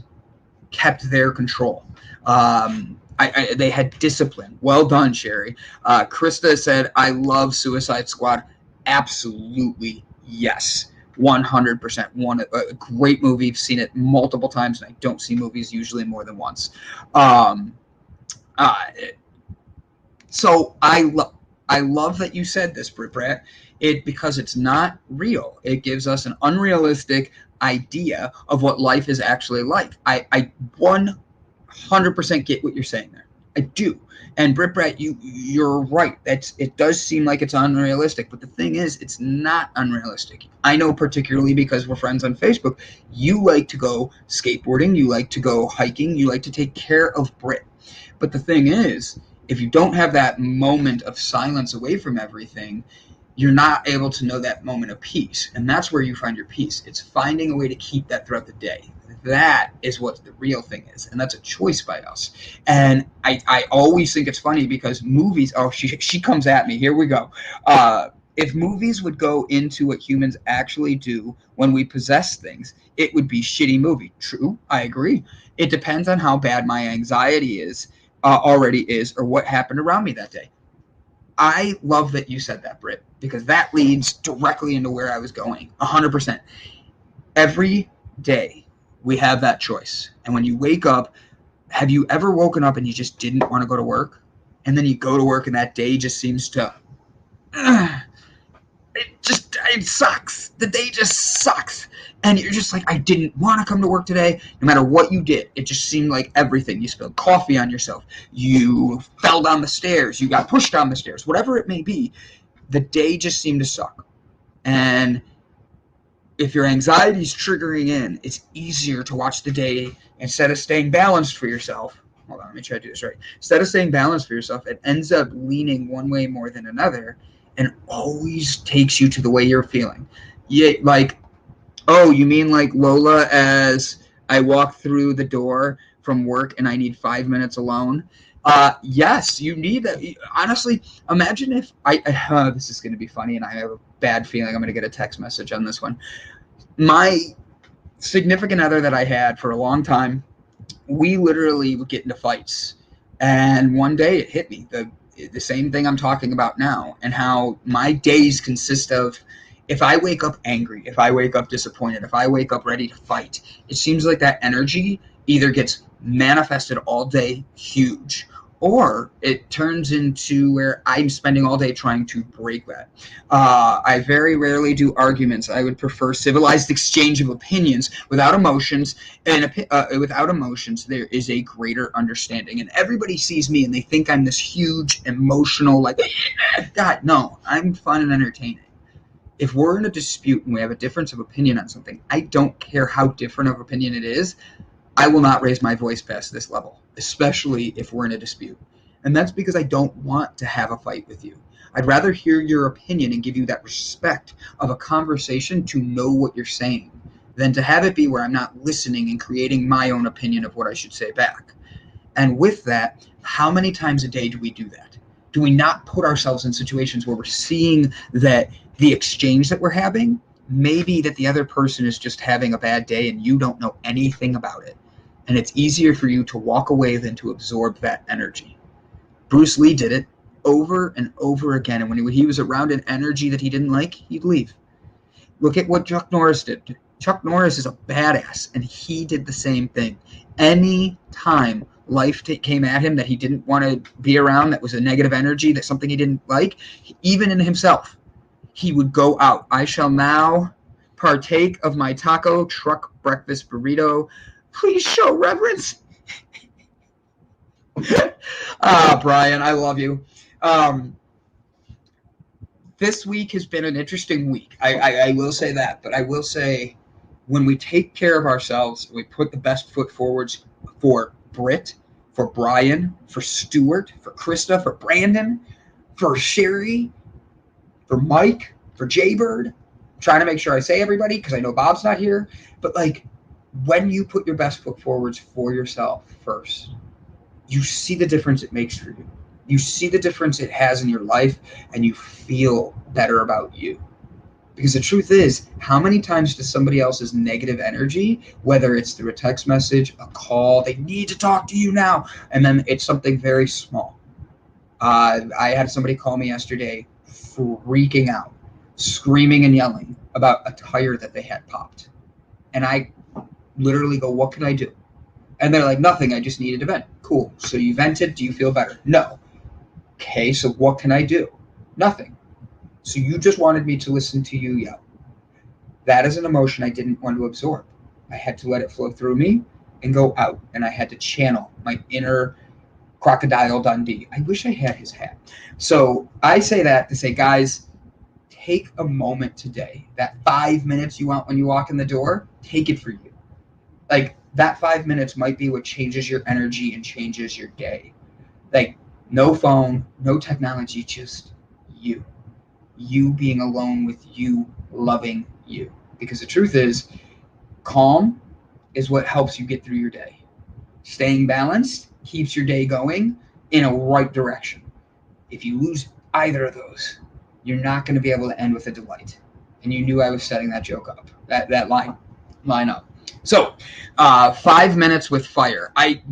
kept their control. They had discipline. Well done, Sherry. Krista said, I love Suicide Squad. Absolutely, yes. 100%. A great movie. I've seen it multiple times, and I don't see movies usually more than once. So I love that you said this, Brit, because it's not real. It gives us an unrealistic idea of what life is actually like. I 100% get what you're saying there. I do. And Brit, you're right. It does seem like it's unrealistic, but the thing is, it's not unrealistic. I know, particularly because we're friends on Facebook, you like to go skateboarding, you like to go hiking, you like to take care of Brit. But the thing is, if you don't have that moment of silence away from everything, you're not able to know that moment of peace. And that's where you find your peace. It's finding a way to keep that throughout the day. That is what the real thing is, and that's a choice by us. And I always think it's funny because movies, she comes at me, here we go. If movies would go into what humans actually do when we possess things, it would be shitty movie. True, I agree. It depends on how bad my anxiety is, already is, or what happened around me that day. I love that you said that, Britt, because that leads directly into where I was going, 100%. Every day, we have that choice. And when you wake up, have you ever woken up and you just didn't want to go to work? And then you go to work and that day just seems to, it sucks. The day just sucks. And you're just like, I didn't want to come to work today. No matter what you did, it just seemed like everything. You spilled coffee on yourself. You fell down the stairs. You got pushed down the stairs. Whatever it may be, the day just seemed to suck. And if your anxiety is triggering in, it's easier to watch the day instead of staying balanced for yourself. Hold on, let me try to do this right. Instead of staying balanced for yourself, it ends up leaning one way more than another and always takes you to the way you're feeling. Yeah, like, oh, you mean like Lola as I walk through the door from work and I need 5 minutes alone? Yes, you need that. Honestly, imagine if this is going to be funny and I have a bad feeling I'm going to get a text message on this one. My significant other that I had for a long time, we literally would get into fights. And one day it hit me, the same thing I'm talking about now, and how my days consist of, if I wake up angry, if I wake up disappointed, if I wake up ready to fight, it seems like that energy either gets manifested all day huge, or it turns into where I'm spending all day trying to break that. I very rarely do arguments. I would prefer civilized exchange of opinions without emotions. And without emotions, there is a greater understanding. And everybody sees me and they think I'm this huge emotional, like, God, no, I'm fun and entertaining. If we're in a dispute and we have a difference of opinion on something, I don't care how different of opinion it is, I will not raise my voice past this level, especially if we're in a dispute. And that's because I don't want to have a fight with you. I'd rather hear your opinion and give you that respect of a conversation to know what you're saying than to have it be where I'm not listening and creating my own opinion of what I should say back. And with that, how many times a day do we do that? Do we not put ourselves in situations where we're seeing that the exchange that we're having, maybe that the other person is just having a bad day and you don't know anything about it? And it's easier for you to walk away than to absorb that energy. Bruce Lee did it over and over again. And when he was around an energy that he didn't like, he'd leave. Look at what Chuck Norris did. Chuck Norris is a badass, and he did the same thing. Any time life came at him that he didn't want to be around, that was a negative energy, that something he didn't like, even in himself, he would go out. I shall now partake of my taco truck breakfast burrito. Please show reverence. Brian, I love you. This week has been an interesting week. I will say that, but I will say when we take care of ourselves, we put the best foot forwards for Britt, for Brian, for Stuart, for Krista, for Brandon, for Sherry, for Mike, for Jaybird. I'm trying to make sure I say everybody because I know Bob's not here. But like, when you put your best foot forwards for yourself first, you see the difference it makes for you. You see the difference it has in your life, and you feel better about you. Because the truth is, how many times does somebody else's negative energy, whether it's through a text message, a call, they need to talk to you now, and then it's something very small. I had somebody call me yesterday freaking out, screaming and yelling about a tire that they had popped. And I literally go, what can I do? And they're like, nothing, I just needed to vent. Cool. So you vented, do you feel better? No. Okay, so what can I do? Nothing. So you just wanted me to listen to you yell. That is an emotion I didn't want to absorb. I had to let it flow through me and go out. And I had to channel my inner Crocodile Dundee. I wish I had his hat. So I say that to say, guys, take a moment today. That 5 minutes you want when you walk in the door, take it for you. Like, that 5 minutes might be what changes your energy and changes your day. Like, no phone, no technology, just you. You being alone with you, loving you. Because the truth is, calm is what helps you get through your day. Staying balanced keeps your day going in a right direction. If you lose either of those, you're not going to be able to end with a delight. And you knew I was setting that joke up, that line up. So, 5 minutes with fire. By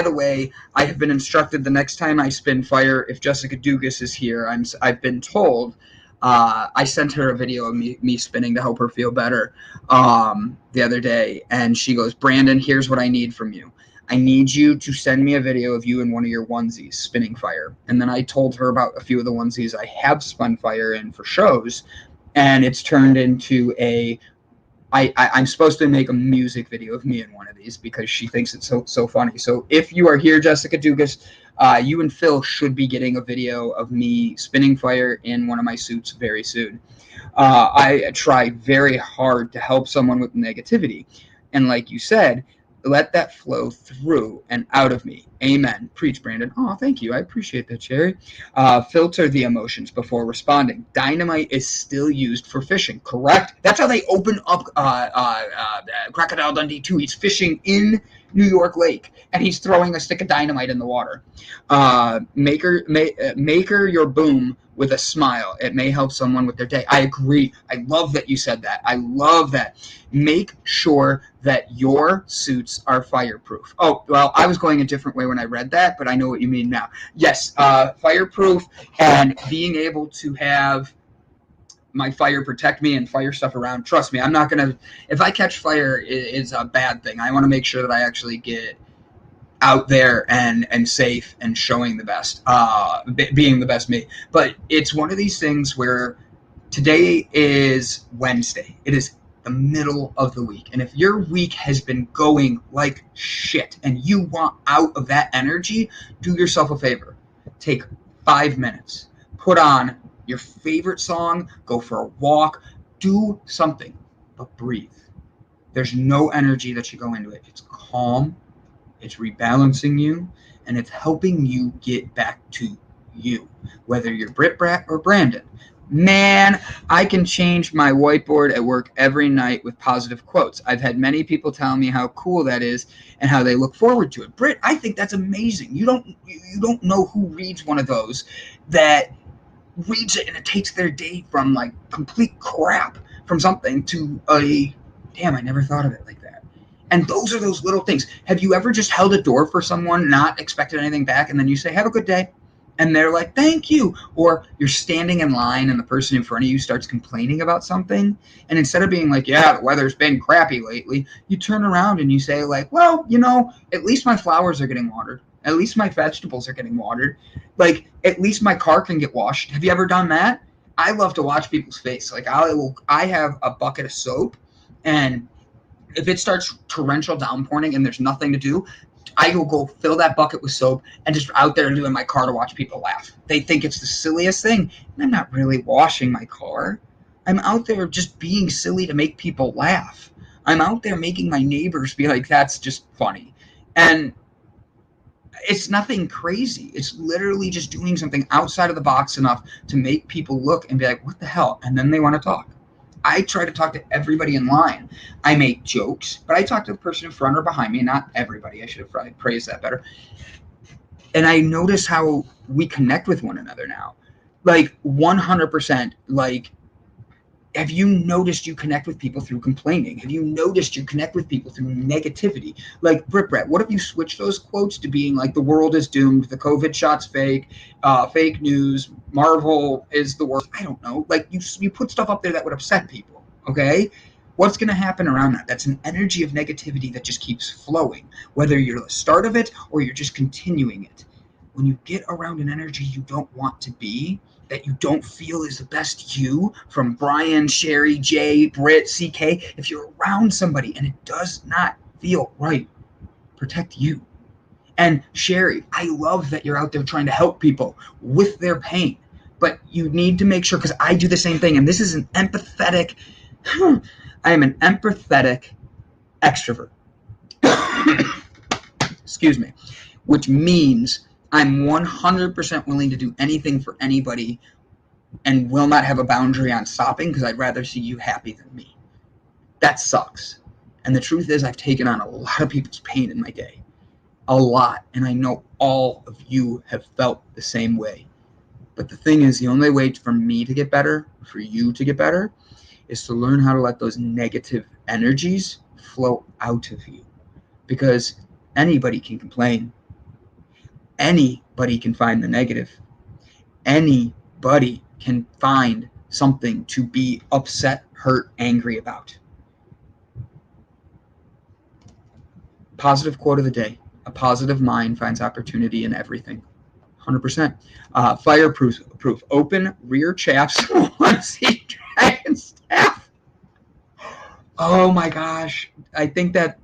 the way, I have been instructed the next time I spin fire, if Jessica Dugas is here, I've been told, I sent her a video of me spinning to help her feel better the other day. And she goes, Brandon, here's what I need from you. I need you to send me a video of you in one of your onesies spinning fire. And then I told her about a few of the onesies I have spun fire in for shows. And it's turned into a I'm supposed to make a music video of me in one of these because she thinks it's so funny. So if you are here, Jessica Dugas, you and Phil should be getting a video of me spinning fire in one of my suits very soon. I try very hard to help someone with negativity. And like you said, let that flow through and out of me. Amen. Preach, Brandon. Oh, thank you. I appreciate that, Cherry. Filter the emotions before responding. Dynamite is still used for fishing, correct? That's how they open up Crocodile Dundee 2. He's fishing in New York Lake, and he's throwing a stick of dynamite in the water. Make her your boom with a smile. It may help someone with their day. I agree. I love that you said that. I love that. Make sure that your suits are fireproof. Oh, well, I was going a different way when I read that, but I know what you mean now. Yes, fireproof and being able to have my fire protect me and fire stuff around. Trust me, I'm not going to, if I catch fire, it's a bad thing. I want to make sure that I actually get out there and safe and showing the best, being the best me. But it's one of these things where today is Wednesday. It is the middle of the week. And if your week has been going like shit and you want out of that energy, do yourself a favor. Take 5 minutes. Put on your favorite song. Go for a walk. Do something. But breathe. There's no energy that should go into it. It's calm. It's rebalancing you. And it's helping you get back to you. Whether you're Britt, Brat, or Brandon. Man, I can change my whiteboard at work every night with positive quotes. I've had many people tell me how cool that is and how they look forward to it. Britt, I think that's amazing. You don't know who reads one of those that reads it and it takes their day from like complete crap from something to a damn, I never thought of it like that. And those are those little things. Have you ever just held a door for someone, not expected anything back, and then you say, have a good day? And they're like, thank you. Or you're standing in line and the person in front of you starts complaining about something. And instead of being like, yeah, the weather's been crappy lately, you turn around and you say like, well, at least my flowers are getting watered. At least my vegetables are getting watered. Like, at least my car can get washed. Have you ever done that? I love to watch people's face. Like, I have a bucket of soap, and if it starts torrential downpouring and there's nothing to do, I will go fill that bucket with soap and just out there in my car to watch people laugh. They think it's the silliest thing. And I'm not really washing my car. I'm out there just being silly to make people laugh. I'm out there making my neighbors be like, that's just funny. And it's nothing crazy. It's literally just doing something outside of the box enough to make people look and be like, what the hell? And then they want to talk. I try to talk to everybody in line. I make jokes, but I talk to the person in front or behind me, not everybody. I should have probably praised that better. And I notice how we connect with one another now. Like 100%. Like, have you noticed you connect with people through complaining? Have you noticed you connect with people through negativity? Like, Brett, what if you switch those quotes to being like, the world is doomed, the COVID shot's fake, fake news, Marvel is the worst. I don't know. Like, you put stuff up there that would upset people, okay? What's going to happen around that? That's an energy of negativity that just keeps flowing, whether you're the start of it or you're just continuing it. When you get around an energy you don't want to be, that you don't feel is the best you, from Brian, Sherry, Jay, Britt, CK, if you're around somebody and it does not feel right, protect you. And Sherry, I love that you're out there trying to help people with their pain, but you need to make sure, because I do the same thing, and this is an empathetic, I am an empathetic extrovert. Excuse me. Which means I'm 100% willing to do anything for anybody and will not have a boundary on stopping, because I'd rather see you happy than me. That sucks. And the truth is, I've taken on a lot of people's pain in my day. A lot. And I know all of you have felt the same way. But the thing is, the only way for me to get better, for you to get better, is to learn how to let those negative energies flow out of you. Because anybody can complain. Anybody can find the negative. Anybody can find something to be upset, hurt, angry about. Positive quote of the day. A positive mind finds opportunity in everything. 100%. Fireproof. Open rear chaps onesie dragon staff. Oh my gosh. I think that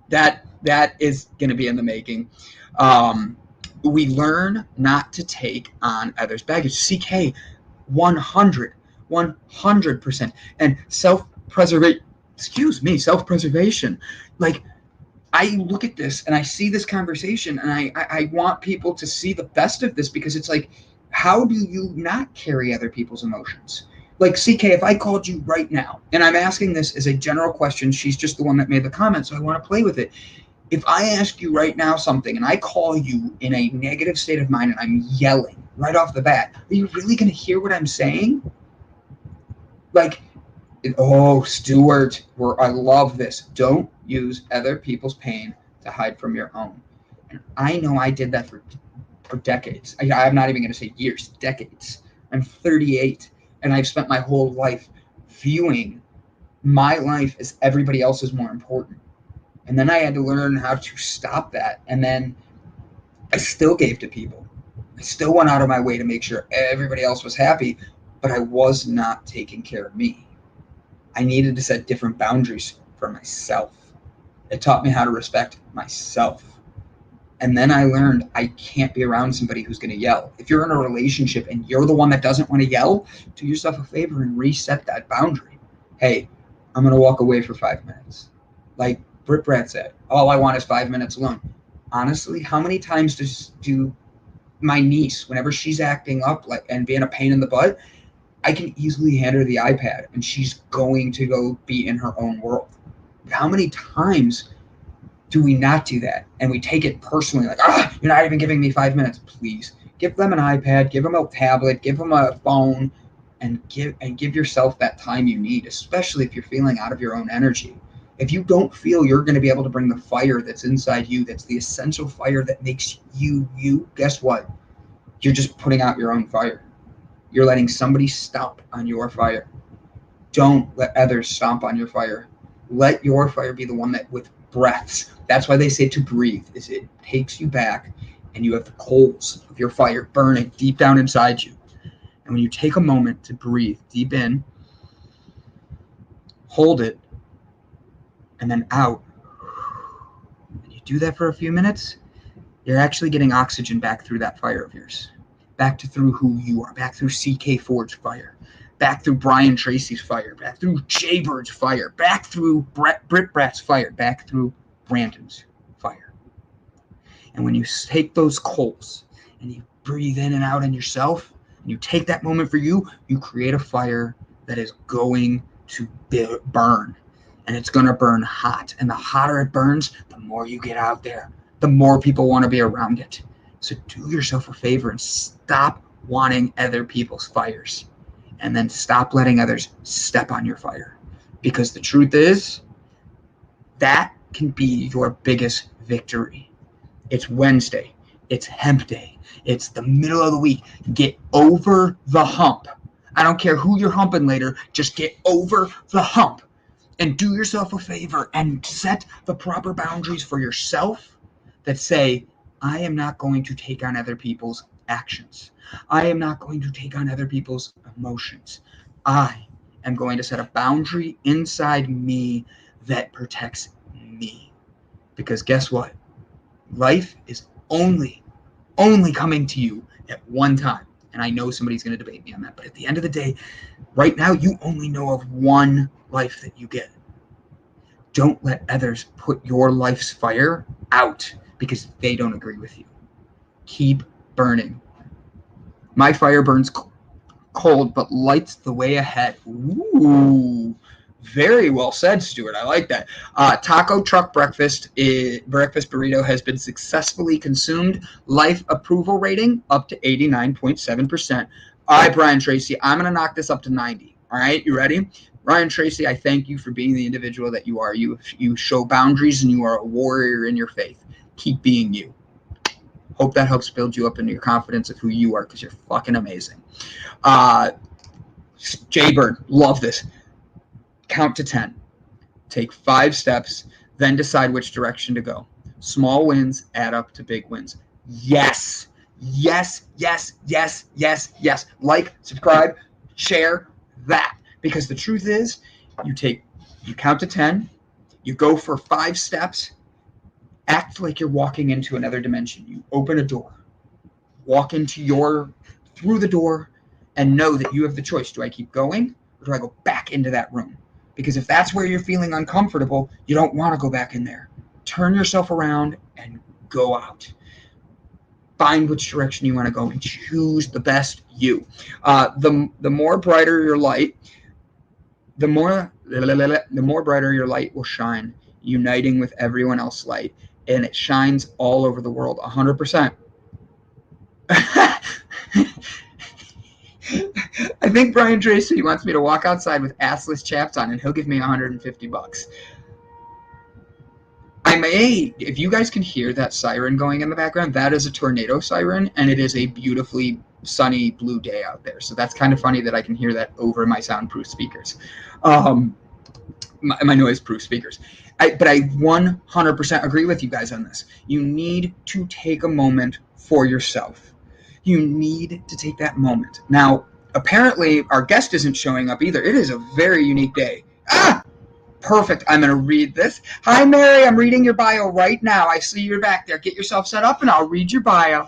is going to be in the making. We learn not to take on others' baggage. CK, 100%. And self-preservation. Like, I look at this and I see this conversation and I want people to see the best of this, because it's like, how do you not carry other people's emotions? Like, CK, if I called you right now, and I'm asking this as a general question, she's just the one that made the comment, so I want to play with it. If I ask you right now something and I call you in a negative state of mind and I'm yelling right off the bat, are you really going to hear what I'm saying? Like, oh, Stuart, I love this. Don't use other people's pain to hide from your own. And I know I did that for decades. I'm not even going to say years, decades. I'm 38, and I've spent my whole life viewing my life as everybody else's more important. And then I had to learn how to stop that. And then I still gave to people. I still went out of my way to make sure everybody else was happy, but I was not taking care of me. I needed to set different boundaries for myself. It taught me how to respect myself. And then I learned I can't be around somebody who's going to yell. If you're in a relationship and you're the one that doesn't want to yell, do yourself a favor and reset that boundary. Hey, I'm going to walk away for 5 minutes. Like Britt Brad said, all I want is 5 minutes alone. Honestly, how many times do my niece, whenever she's acting up and being a pain in the butt, I can easily hand her the iPad and she's going to go be in her own world. How many times do we not do that? And we take it personally, like, you're not even giving me 5 minutes. Please give them an iPad, give them a tablet, give them a phone, and give yourself that time you need, especially if you're feeling out of your own energy. If you don't feel you're going to be able to bring the fire that's inside you, that's the essential fire that makes you, guess what? You're just putting out your own fire. You're letting somebody stomp on your fire. Don't let others stomp on your fire. Let your fire be the one that, with breaths, that's why they say to breathe, is it takes you back and you have the coals of your fire burning deep down inside you. And when you take a moment to breathe deep in, hold it, and then out, and you do that for a few minutes, you're actually getting oxygen back through that fire of yours, back through who you are, back through CK Ford's fire, back through Brian Tracy's fire, back through Jay Bird's fire, back through Britt Bratt's fire, back through Brandon's fire. And when you take those coals and you breathe in and out in yourself, and you take that moment for you, you create a fire that is going to burn. And it's going to burn hot. And the hotter it burns, the more you get out there, the more people want to be around it. So do yourself a favor and stop wanting other people's fires. And then stop letting others step on your fire. Because the truth is, that can be your biggest victory. It's Wednesday. It's hemp day. It's the middle of the week. Get over the hump. I don't care who you're humping later. Just get over the hump. And do yourself a favor and set the proper boundaries for yourself that say, I am not going to take on other people's actions. I am not going to take on other people's emotions. I am going to set a boundary inside me that protects me. Because guess what? Life is only coming to you at one time. And I know somebody's going to debate me on that. But at the end of the day, right now, you only know of one life that you get. Don't let others put your life's fire out because they don't agree with you. Keep burning. My fire burns cold, but lights the way ahead. Ooh, very well said, Stuart. I like that. Taco truck breakfast burrito has been successfully consumed. Life approval rating up to 89.7%. All right, Brian Tracy, I'm going to knock this up to 90. All right, you ready? Ryan Tracy, I thank you for being the individual that you are. You show boundaries and you are a warrior in your faith. Keep being you. Hope that helps build you up into your confidence of who you are, because you're fucking amazing. Jay Bird, love this. Count to 10. Take 5 steps, then decide which direction to go. Small wins add up to big wins. Yes. Yes, yes, yes, yes, yes. Like, subscribe, share that. Because the truth is, you count to 10, You go for 5 steps, act like you're walking into another dimension. You open a door, walk through the door, and know that you have the choice. Do I keep going or do I go back into that room? Because if that's where you're feeling uncomfortable, you don't want to go back in there. Turn yourself around and go out. Find which direction you want to go and choose the best you. The more brighter your light, the more brighter your light will shine, uniting with everyone else's light, and it shines all over the world, 100%. I think Brian Tracy wants me to walk outside with assless chaps on, and he'll give me $150. I may, if you guys can hear that siren going in the background, that is a tornado siren, and it is a beautifully sunny blue day out there. So that's kind of funny that I can hear that over my soundproof speakers, my noise-proof speakers. But I 100% agree with you guys on this. You need to take a moment for yourself. You need to take that moment. Now, apparently, our guest isn't showing up either. It is a very unique day. Perfect. I'm going to read this. Hi, Mary. I'm reading your bio right now. I see you're back there. Get yourself set up, and I'll read your bio.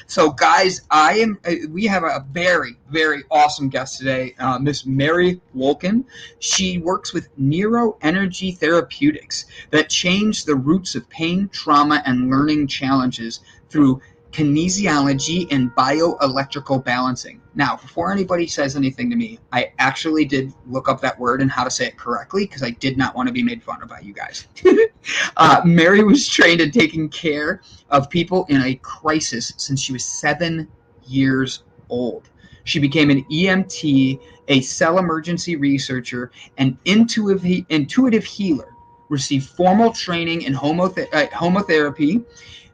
So, guys, we have a very, very awesome guest today, Miss Mary Wolken. She works with Neuro-energy therapeutics that change the roots of pain, trauma, and learning challenges through kinesiology and bioelectrical balancing. Now, before anybody says anything to me, I actually did look up that word and how to say it correctly because I did not want to be made fun of by you guys. Mary was trained in taking care of people in a crisis since she was 7 years old. She became an EMT, a cell emergency researcher, an intuitive healer, received formal training in homotherapy,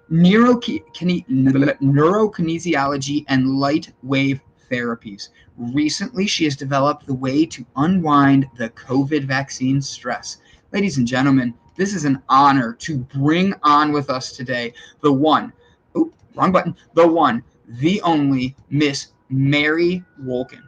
neuro-kinesiology, and light wave therapies. Recently, she has developed the way to unwind the COVID vaccine stress. Ladies and gentlemen, this is an honor to bring on with us today the one, the only Miss Mary Wolken.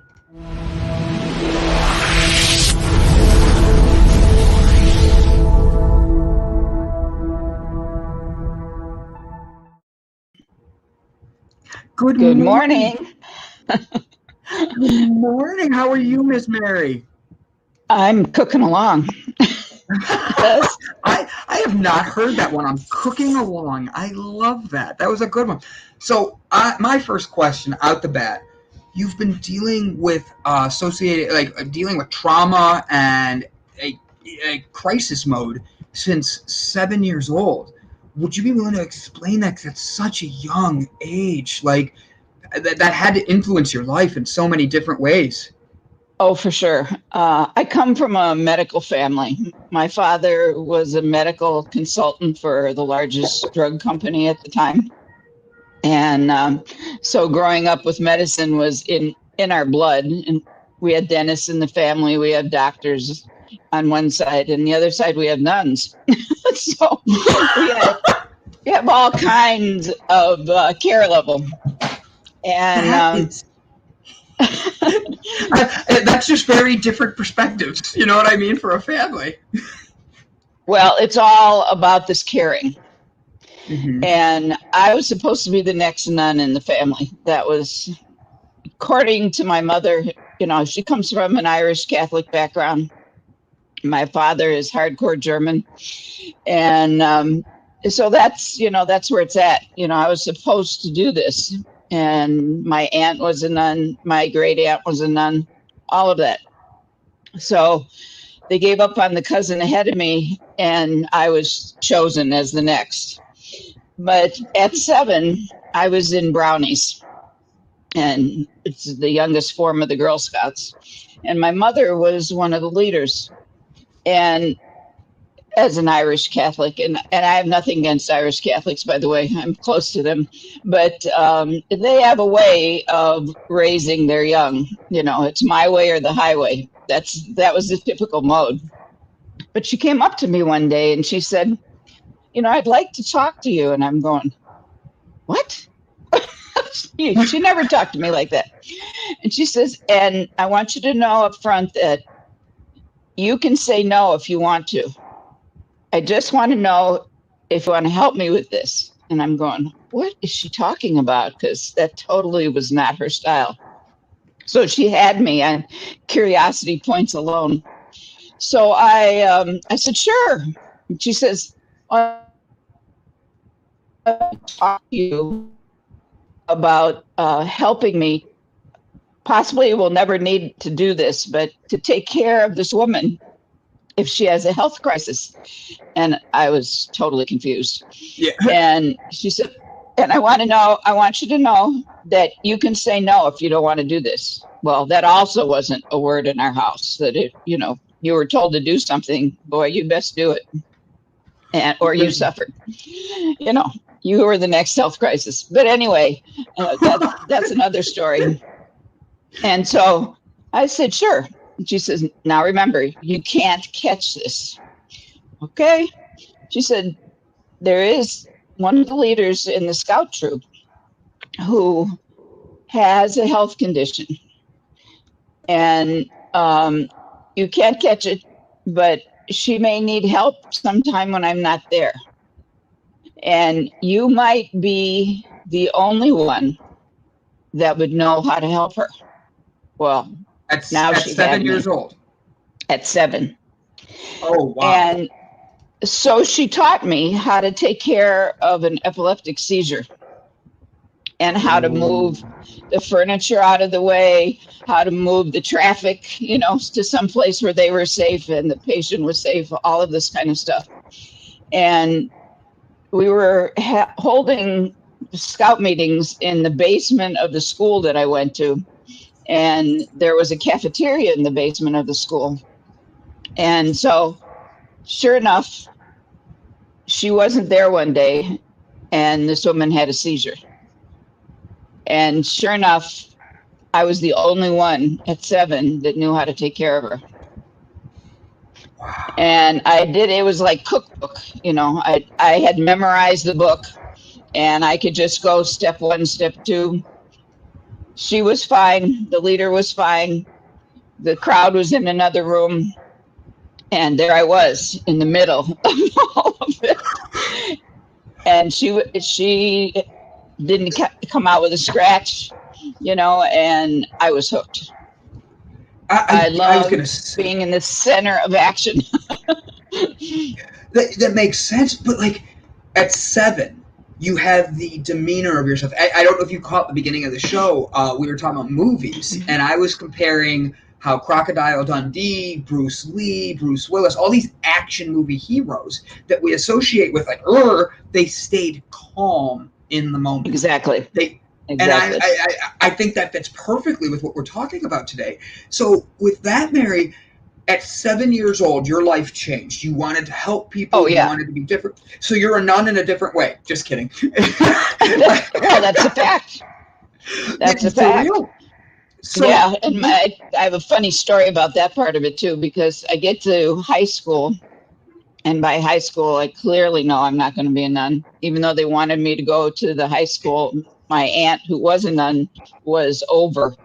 Good morning. Good morning. How are you, Miss Mary? I'm cooking along. I have not heard that one. I'm cooking along. I love that. That was a good one. So my first question out the bat, you've been dealing with dealing with trauma and a crisis mode since 7 years old. Would you be willing to explain that? Because that's such a young age. Like that had to influence your life in so many different ways. Oh, for sure. I come from a medical family. My father was a medical consultant for the largest drug company at the time. And so growing up with medicine was in our blood. And we had dentists in the family. We had doctors on one side, and the other side we had nuns. So we have all kinds of care level. And that's just very different perspectives. You know what I mean? For a family. Well, it's all about this caring. Mm-hmm. And I was supposed to be the next nun in the family. That was, according to my mother, she comes from an Irish Catholic background. My father is hardcore German. And so that's where it's at. I was supposed to do this. And my aunt was a nun. My great aunt was a nun. All of that. So they gave up on the cousin ahead of me, and I was chosen as the next. But at 7, I was in Brownies, and it's the youngest form of the Girl Scouts. And my mother was one of the leaders. And as an Irish Catholic, and I have nothing against Irish Catholics, by the way, I'm close to them, but they have a way of raising their young. It's my way or the highway. That was the typical mode. But she came up to me one day and she said, I'd like to talk to you. And I'm going, what? She never talked to me like that. And she says, and I want you to know up front that you can say no if you want to. I just want to know if you want to help me with this. And I'm going, what is she talking about? Because that totally was not her style. So she had me on curiosity points alone. So I said, sure. She says, I'll talk to you about helping me. Possibly we'll never need to do this, but to take care of this woman if she has a health crisis. And I was totally confused. Yeah. And she said, and I want you to know that you can say no if you don't want to do this. Well, that also wasn't a word in our house, that you were told to do something, boy, you best do it. Or you suffered. You were the next health crisis. But anyway, that's another story. And so I said, sure. And she says, now remember, you can't catch this. Okay. She said, there is one of the leaders in the scout troop who has a health condition. And you can't catch it, but she may need help sometime when I'm not there. And you might be the only one that would know how to help her. Well, At now she 7 had me. years old. At 7. Oh, wow. And so she taught me how to take care of an epileptic seizure and how to move the furniture out of the way, how to move the traffic, to some place where they were safe and the patient was safe, all of this kind of stuff. And we were holding scout meetings in the basement of the school that I went to. And there was a cafeteria in the basement of the school. And so, sure enough, she wasn't there one day, and this woman had a seizure. And sure enough, I was the only one at 7 that knew how to take care of her. Wow. And it was like cookbook, I had memorized the book, and I could just go step 1, step 2. She was fine. The leader was fine. The crowd was in another room. And there I was in the middle of all of it. And she didn't come out with a scratch, and I was hooked. I love being in the center of action. That makes sense. But like at 7, you have the demeanor of yourself. I don't know if you caught the beginning of the show. We were talking about movies, and I was comparing how Crocodile Dundee, Bruce Lee, Bruce Willis, all these action movie heroes that we associate with, like, they stayed calm in the moment. Exactly. And I think that fits perfectly with what we're talking about today. So with that, Mary, at 7 years old, your life changed. You wanted to help people. Oh, yeah. You wanted to be different. So you're a nun in a different way. Just kidding. Well, that's a fact. That's a fact. Real. So, yeah, and I have a funny story about that part of it too, because I get to high school, and by high school, I clearly know I'm not going to be a nun, even though they wanted me to go to the high school. My aunt, who was a nun, was over,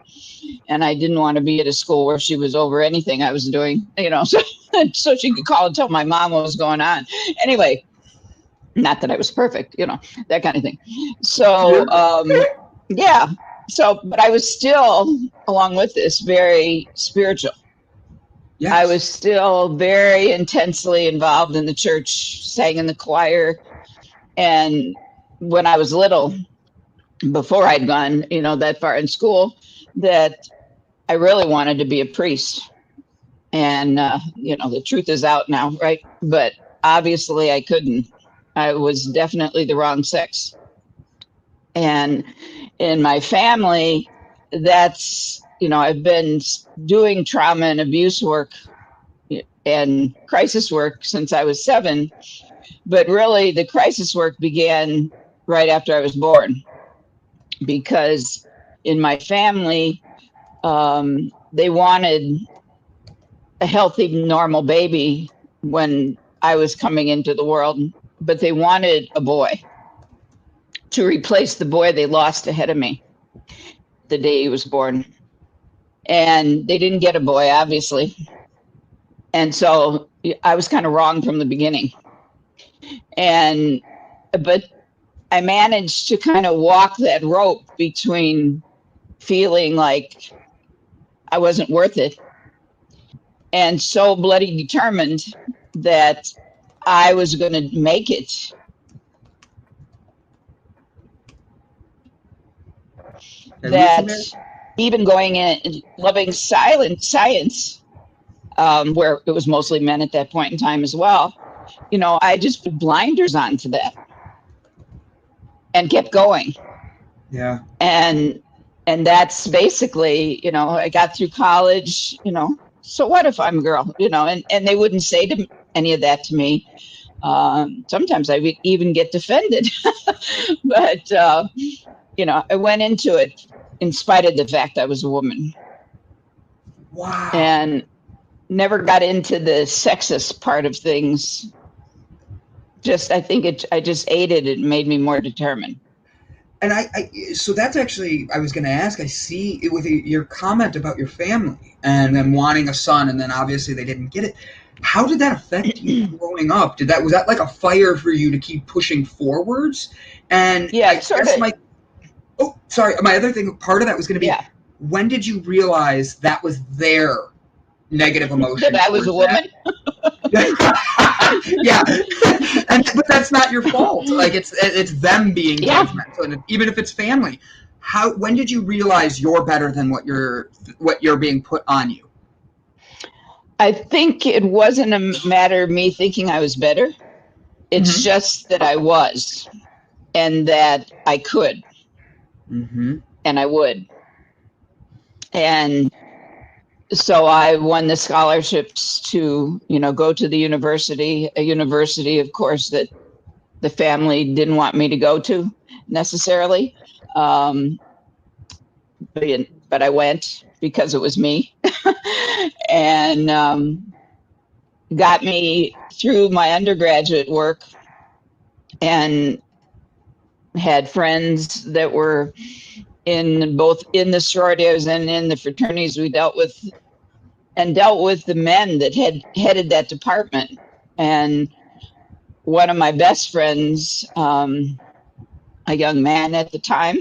and I didn't want to be at a school where she was over anything I was doing, so she could call and tell my mom what was going on. Anyway, not that I was perfect, that kind of thing. So, yeah. So, but I was still, along with this, very spiritual. Yes. I was still very intensely involved in the church, sang in the choir. And when I was little, before I'd gone, that far in school, that I really wanted to be a priest. And, the truth is out now, right? But obviously I couldn't. I was definitely the wrong sex. And in my family, that's, I've been doing trauma and abuse work and crisis work since I was 7. But really, the crisis work began right after I was born, because in my family, they wanted a healthy, normal baby when I was coming into the world, but they wanted a boy to replace the boy they lost ahead of me the day he was born. And they didn't get a boy, obviously. And so I was kind of wrong from the beginning. But I managed to kind of walk that rope between feeling like I wasn't worth it and so bloody determined that I was going to make it. That even going in loving science, where it was mostly men at that point in time as well, I just put blinders onto that and kept going. Yeah. And that's basically, I got through college, so what if I'm a girl, and they wouldn't say any of that to me. Sometimes I would even get defended, but, I went into it in spite of the fact I was a woman. Wow. And never got into the sexist part of things. I think I just aided it and made me more determined. And so that's actually, I was going to ask, I see it with your comment about your family and then wanting a son, and then obviously they didn't get it. How did that affect you growing up? Was that like a fire for you to keep pushing forwards? And yeah, my other thing, part of that was going to be, when did you realize that was their negative emotion? That I was a woman? Yeah. But that's not your fault. Like it's them being judgmental, and even if it's family. When did you realize you're better than what you're being put on you? I think it wasn't a matter of me thinking I was better. It's just that I was, and that I could, and I would. And so I won the scholarships to, go to the university, a university, of course, that the family didn't want me to go to necessarily. But I went because it was me and got me through my undergraduate work, and had friends that were both in the sorority I was in the fraternities we dealt with the men that had headed that department. And one of my best friends, a young man at the time,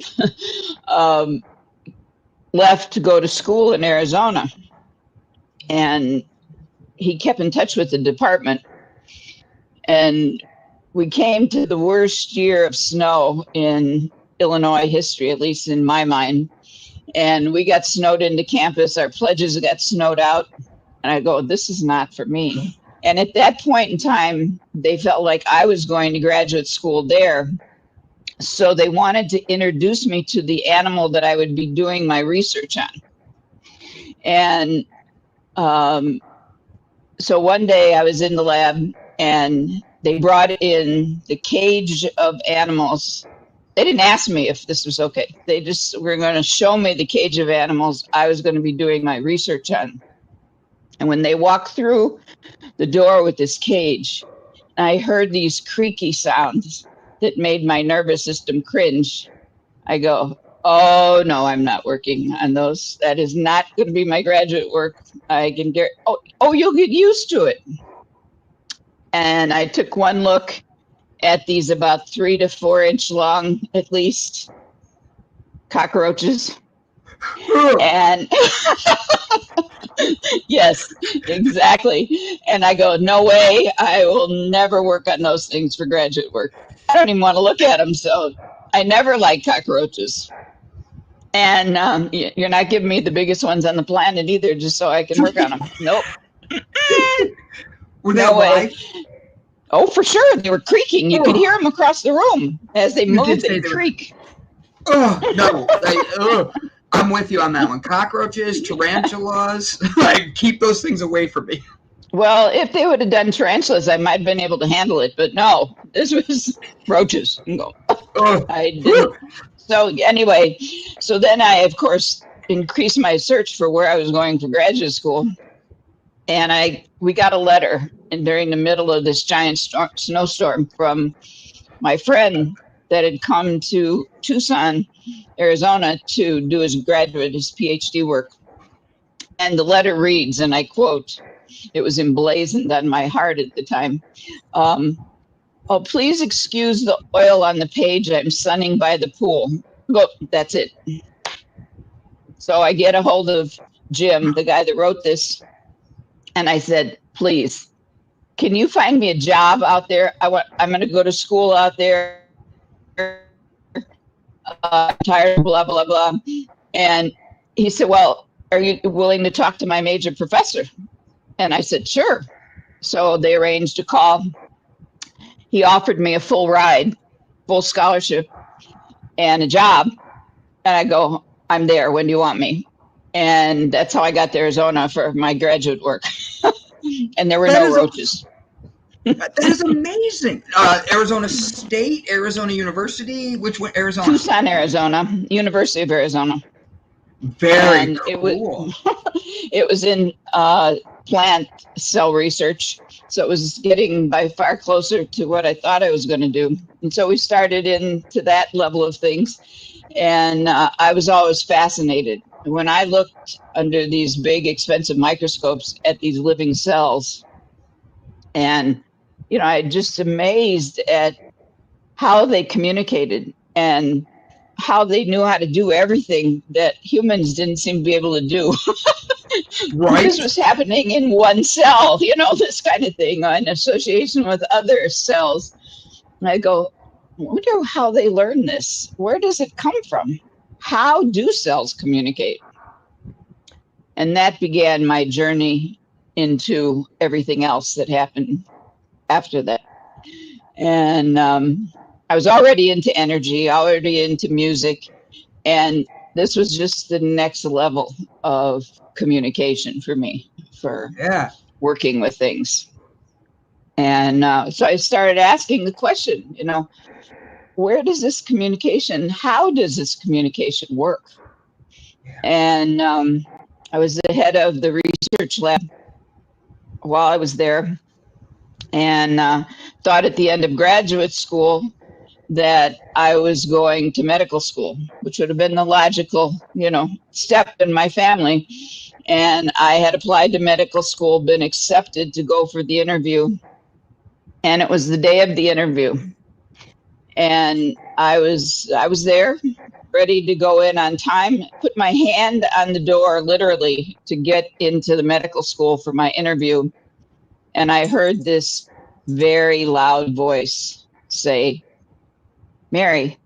left to go to school in Arizona, and he kept in touch with the department. And we came to the worst year of snow in Illinois history, at least in my mind. And we got snowed into campus. Our pledges got snowed out. And I go, this is not for me. And at that point in time, they felt like I was going to graduate school there. So they wanted to introduce me to the animal that I would be doing my research on. And so one day I was in the lab, and they brought in the cage of animals. They didn't ask me if this was okay. They just were going to show me the cage of animals I was going to be doing my research on. And when they walked through the door with this cage, I heard these creaky sounds that made my nervous system cringe. I go, oh, no, I'm not working on those. That is not going to be my graduate work. I can get, you'll get used to it. And I took one look at these about 3 to 4 inch long, at least, cockroaches. And yes, exactly. And I go, no way, I will never work on those things for graduate work. I don't even want to look at them. So I never liked cockroaches. And you're not giving me the biggest ones on the planet either, just so I can work on them. Nope. Were they alive? Oh, for sure. They were creaking. You could hear them across the room as they moved. They creak. Oh, no. I'm with you on that one. Cockroaches, tarantulas, keep those things away from me. Well, if they would have done tarantulas, I might have been able to handle it. But no, this was roaches. I didn't. So anyway, so then I, of course, increased my search for where I was going for graduate school. And we got a letter during the middle of this giant snowstorm from my friend that had come to Tucson, Arizona to do his PhD work. And the letter reads, and I quote, it was emblazoned on my heart at the time. Oh, please excuse the oil on the page. I'm sunning by the pool. Go, that's it. So I get a hold of Jim, the guy that wrote this, and I said, please, can you find me a job out there? I'm going to go to school out there. Tired, blah, blah, blah. And he said, well, are you willing to talk to my major professor? And I said, sure. So they arranged a call. He offered me a full ride, full scholarship, and a job. And I go, I'm there. When do you want me? And that's how I got to Arizona for my graduate work. And there were no roaches. That is amazing. Arizona State, Arizona University, which one? Arizona? Tucson, Arizona, University of Arizona. Very and cool. It was in plant cell research. So it was getting by far closer to what I thought I was going to do. And so we started into that level of things. And I was always fascinated. When I looked under these big, expensive microscopes at these living cells, and, you know, I just amazed at how they communicated and how they knew how to do everything that humans didn't seem to be able to do. Right. This was happening in one cell, you know, this kind of thing in association with other cells. And I go, I wonder how they learn this. Where does it come from? How do cells communicate? And that began my journey into everything else that happened after that. And I was already into energy, already into music. And this was just the next level of communication for me, for working with things. And so I started asking the question, you know, where does this communication, how does this communication work? And I was the head of the research lab while I was there, and thought at the end of graduate school that I was going to medical school, which would have been the logical, you know, step in my family. And I had applied to medical school, been accepted to go for the interview. And it was the day of the interview. And I was there, ready to go in on time, put my hand on the door, literally, to get into the medical school for my interview. And I heard this very loud voice say, Mary,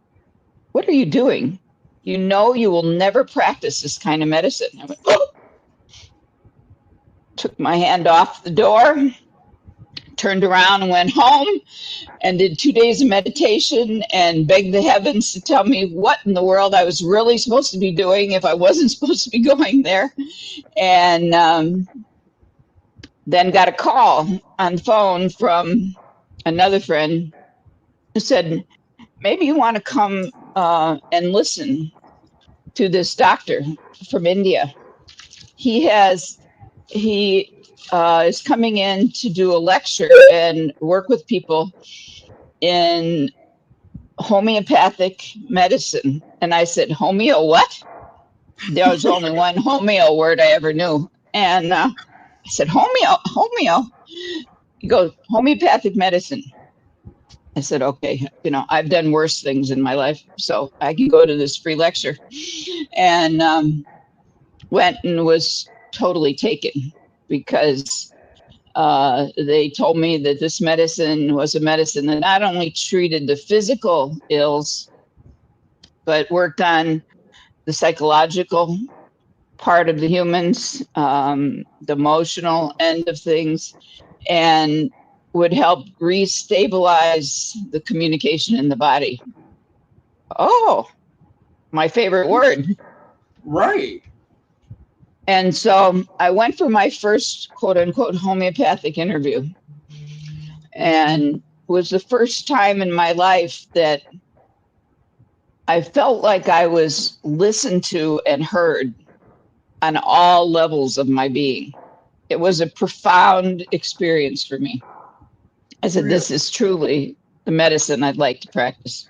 what are you doing? You know you will never practice this kind of medicine. I went, oh. Took my hand off the door, turned around and went home and did 2 days of meditation and begged the heavens to tell me what in the world I was really supposed to be doing if I wasn't supposed to be going there. And then got a call on the phone from another friend who said, maybe you want to come and listen to this doctor from India. He is coming in to do a lecture and work with people in homeopathic medicine. And I said, homeo what? There was only one homeo word I ever knew. And I said, homeo. He goes, homeopathic medicine. I said, okay, you know, I've done worse things in my life, so I can go to this free lecture. And went and was totally taken, because they told me that this medicine was a medicine that not only treated the physical ills, but worked on the psychological part of the humans, the emotional end of things, and would help restabilize the communication in the body. Oh, my favorite word. Right. And so I went for my first quote unquote homeopathic interview, and it was the first time in my life that I felt like I was listened to and heard on all levels of my being. It was a profound experience for me. I said, this is truly the medicine I'd like to practice.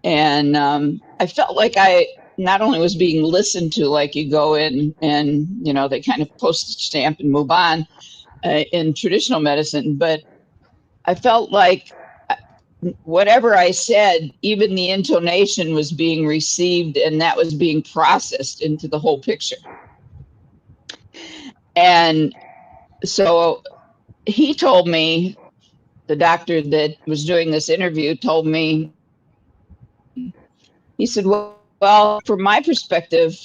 And I felt like I not only was being listened to, like you go in and, you know, they kind of postage stamp and move on in traditional medicine, but I felt like whatever I said, even the intonation was being received, and that was being processed into the whole picture. And so he told me, the doctor that was doing this interview told me, he said, well, from my perspective,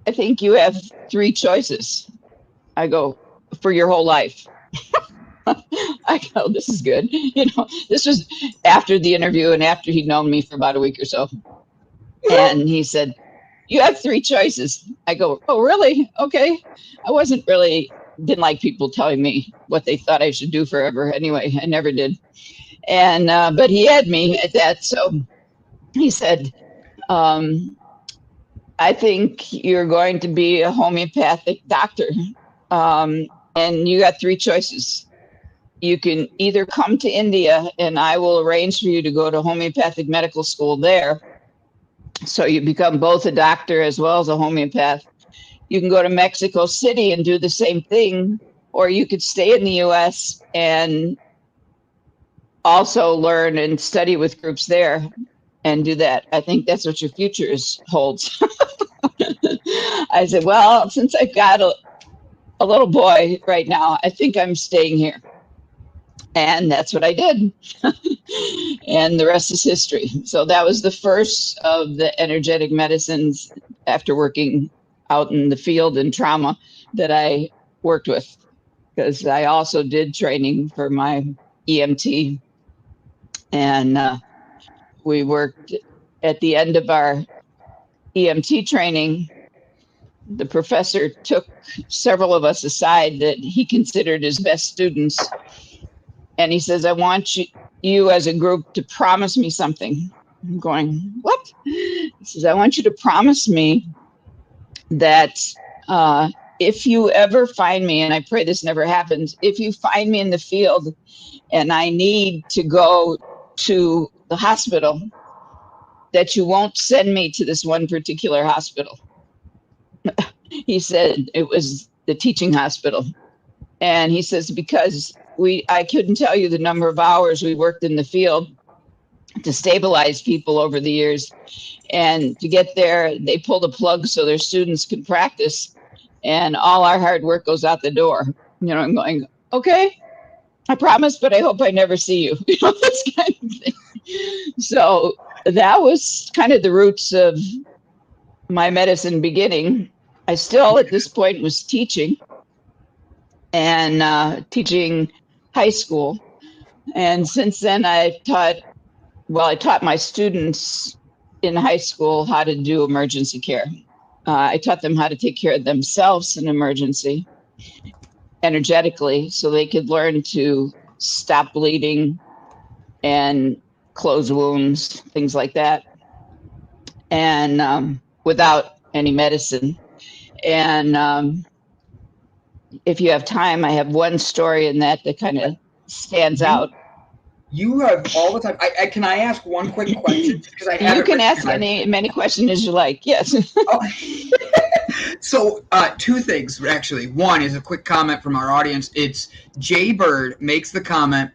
I think you have 3 choices. I go, for your whole life. I go, this is good. This was after the interview and after he'd known me for about a week or so. And he said, you have 3 choices. I go, oh, really? Okay. Didn't like people telling me what they thought I should do forever. Anyway, I never did. And, but he had me at that. So he said, I think you're going to be a homeopathic doctor. And you got 3 choices. You can either come to India and I will arrange for you to go to homeopathic medical school there. So you become both a doctor as well as a homeopath. You can go to Mexico City and do the same thing, or you could stay in the US and also learn and study with groups there and do that. I think that's what your future holds. I said, well, since I've got a little boy right now, I think I'm staying here. And that's what I did. And the rest is history. So that was the first of the energetic medicines after working out in the field in trauma that I worked with, because I also did training for my EMT. And we worked at the end of our EMT training. The professor took several of us aside that he considered his best students. And he says, I want you as a group to promise me something. I'm going, what? He says, I want you to promise me that if you ever find me, and I pray this never happens, if you find me in the field and I need to go to the hospital, that you won't send me to this one particular hospital. He said it was the teaching hospital. And he says, because I couldn't tell you the number of hours we worked in the field to stabilize people over the years. And to get there, they pull the plug so their students can practice. And all our hard work goes out the door. I'm going, okay, I promise, but I hope I never see you. This kind of thing. So that was kind of the roots of my medicine beginning. I still, at this point, was teaching and teaching high school. And since then, I taught my students in high school how to do emergency care. I taught them how to take care of themselves in emergency energetically so they could learn to stop bleeding and close wounds, things like that, and without any medicine. And if you have time, I have one story in that kind of stands out. You have all the time. Can I ask one quick question? Because you can ask many questions as you like. Yes. So 2 things, actually. One is a quick comment from our audience. It's Jay Bird makes the comment,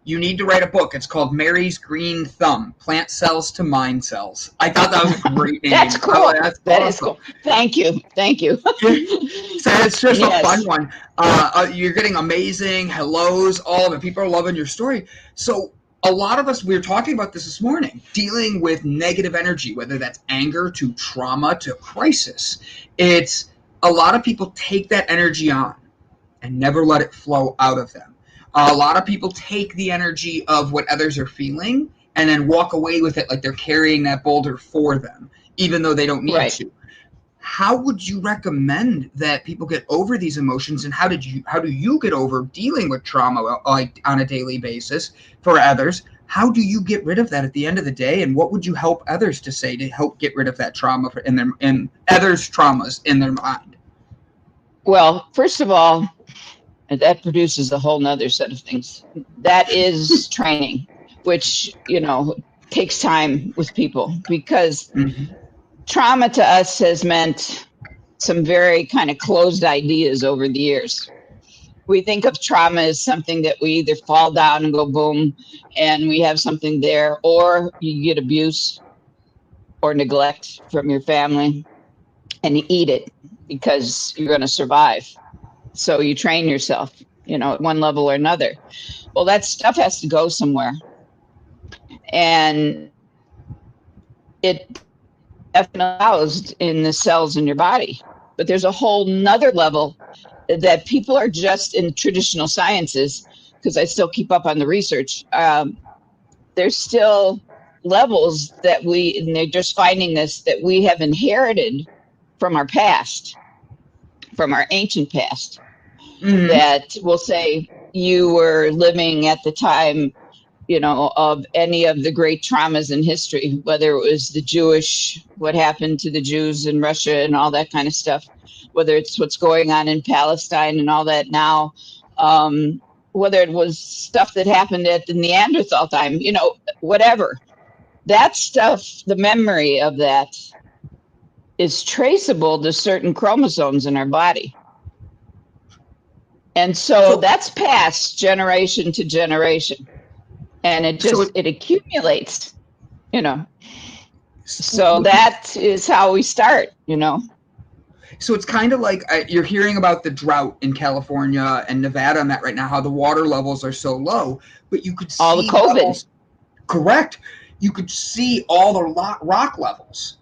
you need to write a book. It's called Mary's Green Thumb, Plant Cells to Mind Cells. I thought that was a great name. That's cool. Oh, that's that awesome. Is cool. Thank you. So it's just a fun one. You're getting amazing hellos, all of it. People are loving your story. So a lot of us, we were talking about this morning, dealing with negative energy, whether that's anger to trauma to crisis. It's a lot of people take that energy on and never let it flow out of them. A lot of people take the energy of what others are feeling and then walk away with it like they're carrying that boulder for them, even though they don't need to. How would you recommend that people get over these emotions, and how do you get over dealing with trauma like on a daily basis for others? How do you get rid of that at the end of the day, and what would you help others to say to help get rid of that trauma in others' traumas in their mind? Well, first of all, that produces a whole nother set of things. That is training, which, takes time with people, because trauma to us has meant some very kind of closed ideas over the years. we think of trauma as something that we either fall down and go boom and we have something there, or you get abuse or neglect from your family and you eat it because you're going to survive. So you train yourself, at one level or another. Well, that stuff has to go somewhere. And it definitely housed in the cells in your body. But there's a whole nother level that people are just in traditional sciences, because I still keep up on the research. There's still levels and they're just finding this, that we have inherited from our past, from our ancient past, that will say you were living at the time, of any of the great traumas in history, whether it was what happened to the Jews in Russia and all that kind of stuff, whether it's what's going on in Palestine and all that now, whether it was stuff that happened at the Neanderthal time, whatever. That stuff, the memory of that is traceable to certain chromosomes in our body. And so that's passed generation to generation. And it accumulates, So that is how we start, So it's kind of like you're hearing about the drought in California and Nevada and that right now, how the water levels are so low, but you could see all the COVID. Levels, correct. You could see all the rock levels.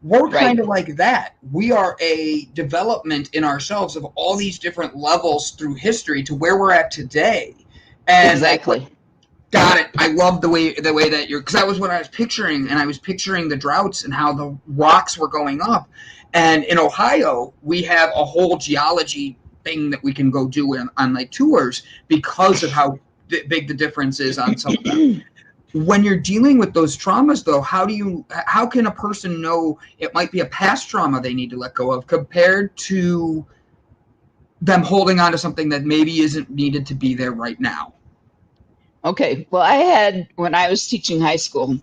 We're kind of like that. We are a development in ourselves of all these different levels through history to where we're at today. And exactly. Got it. I love the way that you're, because that was what I was picturing, and I was picturing the droughts and how the rocks were going up. And in Ohio, we have a whole geology thing that we can go do on like tours because of how big the difference is on some of them. When you're dealing with those traumas, though, how can a person know it might be a past trauma they need to let go of compared to them holding on to something that maybe isn't needed to be there right now? Okay. Well, when I was teaching high school,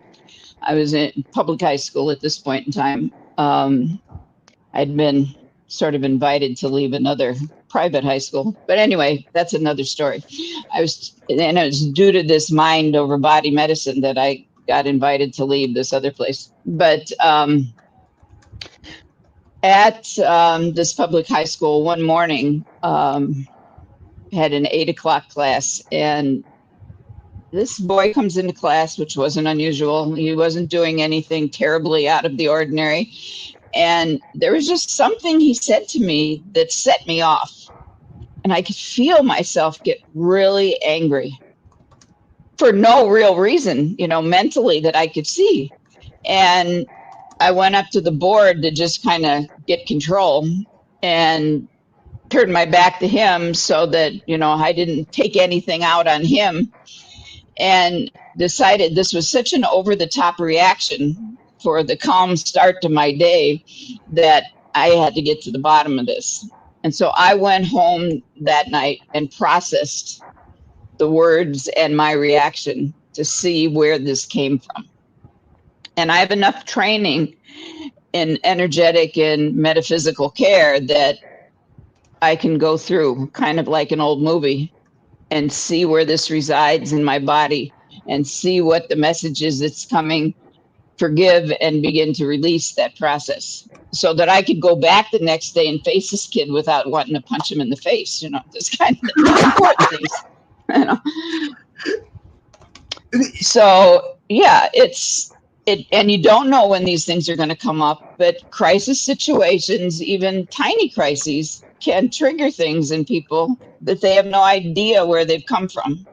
I was in public high school at this point in time. I'd been sort of invited to leave another private high school. But anyway, that's another story. It was due to this mind over body medicine that I got invited to leave this other place. But at this public high school one morning, had an 8 o'clock class, and this boy comes into class, which wasn't unusual. He wasn't doing anything terribly out of the ordinary. And there was just something he said to me that set me off. And I could feel myself get really angry for no real reason, mentally that I could see. And I went up to the board to just kind of get control and turned my back to him so that, I didn't take anything out on him, and decided this was such an over-the-top reaction for the calm start to my day that I had to get to the bottom of this. And so I went home that night and processed the words and my reaction to see where this came from. And I have enough training in energetic and metaphysical care that I can go through kind of like an old movie and see where this resides in my body and see what the message is that's coming, forgive, and begin to release that process so that I could go back the next day and face this kid without wanting to punch him in the face, this kind of important things. So yeah, and you don't know when these things are going to come up, but crisis situations, even tiny crises, can trigger things in people that they have no idea where they've come from.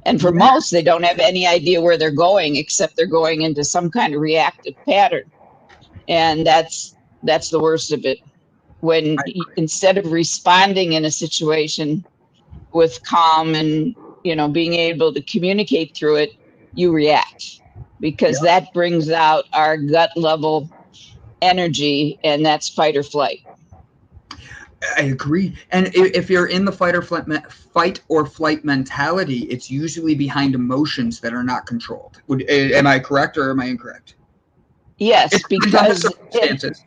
And for most, they don't have any idea where they're going, except they're going into some kind of reactive pattern. And that's the worst of it. When instead of responding in a situation with calm and, being able to communicate through it, you react, because that brings out our gut level energy, and that's fight or flight. I agree. And if you're in the fight or flight mentality, it's usually behind emotions that are not controlled. Am I correct or am I incorrect? Yes, It depends on the circumstances.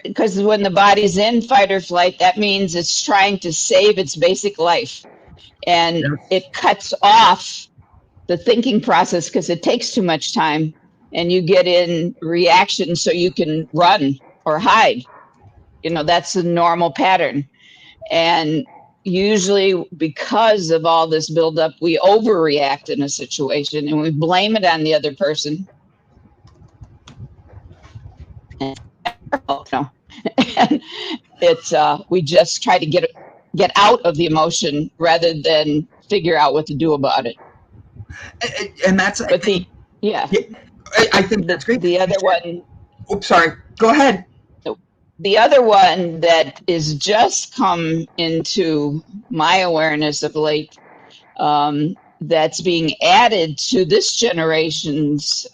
because when the body's in fight or flight, that means it's trying to save its basic life, and Yes. it cuts off the thinking process because it takes too much time, and you get in reaction so you can run or hide. That's a normal pattern. And usually, because of all this buildup, we overreact in a situation and we blame it on the other person. And it's we just try to get out of the emotion rather than figure out what to do about it. And that's, But yeah, I think that's great. The other one. Oops, sorry. Go ahead. The other one that is just come into my awareness of late, that's being added to this generation's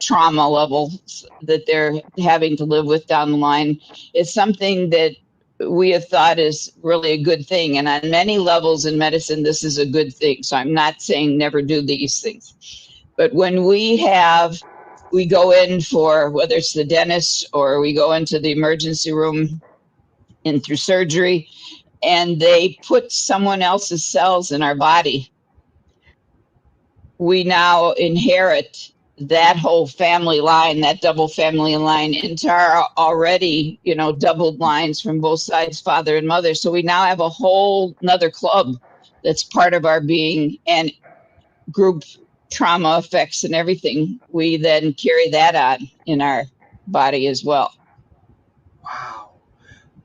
trauma levels that they're having to live with down the line, is something that we have thought is really a good thing. And on many levels in medicine, this is a good thing. So I'm not saying never do these things. But when we go in for, whether it's the dentist or we go into the emergency room and through surgery, and they put someone else's cells in our body, we now inherit that whole family line, that double family line, into our already, doubled lines from both sides, father and mother. So we now have a whole another club that's part of our being, and group trauma effects and everything. We then carry that on in our body as well. Wow.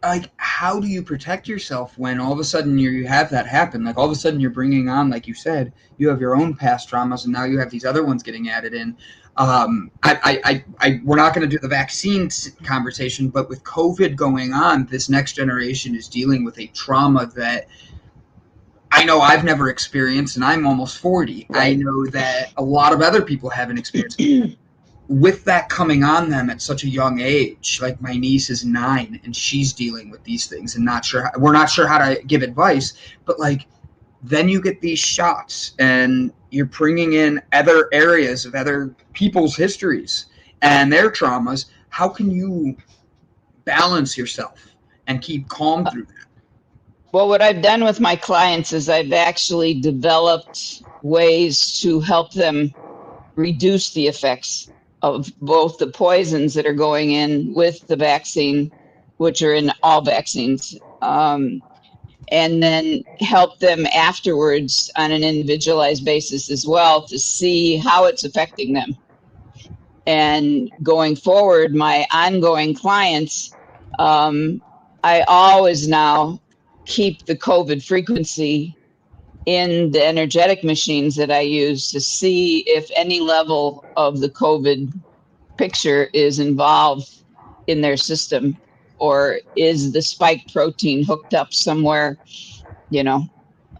Like, how do you protect yourself when all of a sudden you have that happen? Like, all of a sudden you're bringing on, like you said, you have your own past traumas, and now you have these other ones getting added in. We're not going to do the vaccine conversation, but with COVID going on, this next generation is dealing with a trauma that I know I've never experienced, and I'm almost 40. Right. I know that a lot of other people haven't experienced. With that coming on them at such a young age, like my niece is 9 and she's dealing with these things and we're not sure how to give advice, but like, then you get these shots and you're bringing in other areas of other people's histories and their traumas. How can you balance yourself and keep calm through that? Well, what I've done with my clients is I've actually developed ways to help them reduce the effects of both the poisons that are going in with the vaccine, which are in all vaccines, and then help them afterwards on an individualized basis as well to see how it's affecting them. And going forward, my ongoing clients, I always now keep the COVID frequency in the energetic machines that I use to see if any level of the COVID picture is involved in their system, or is the spike protein hooked up somewhere,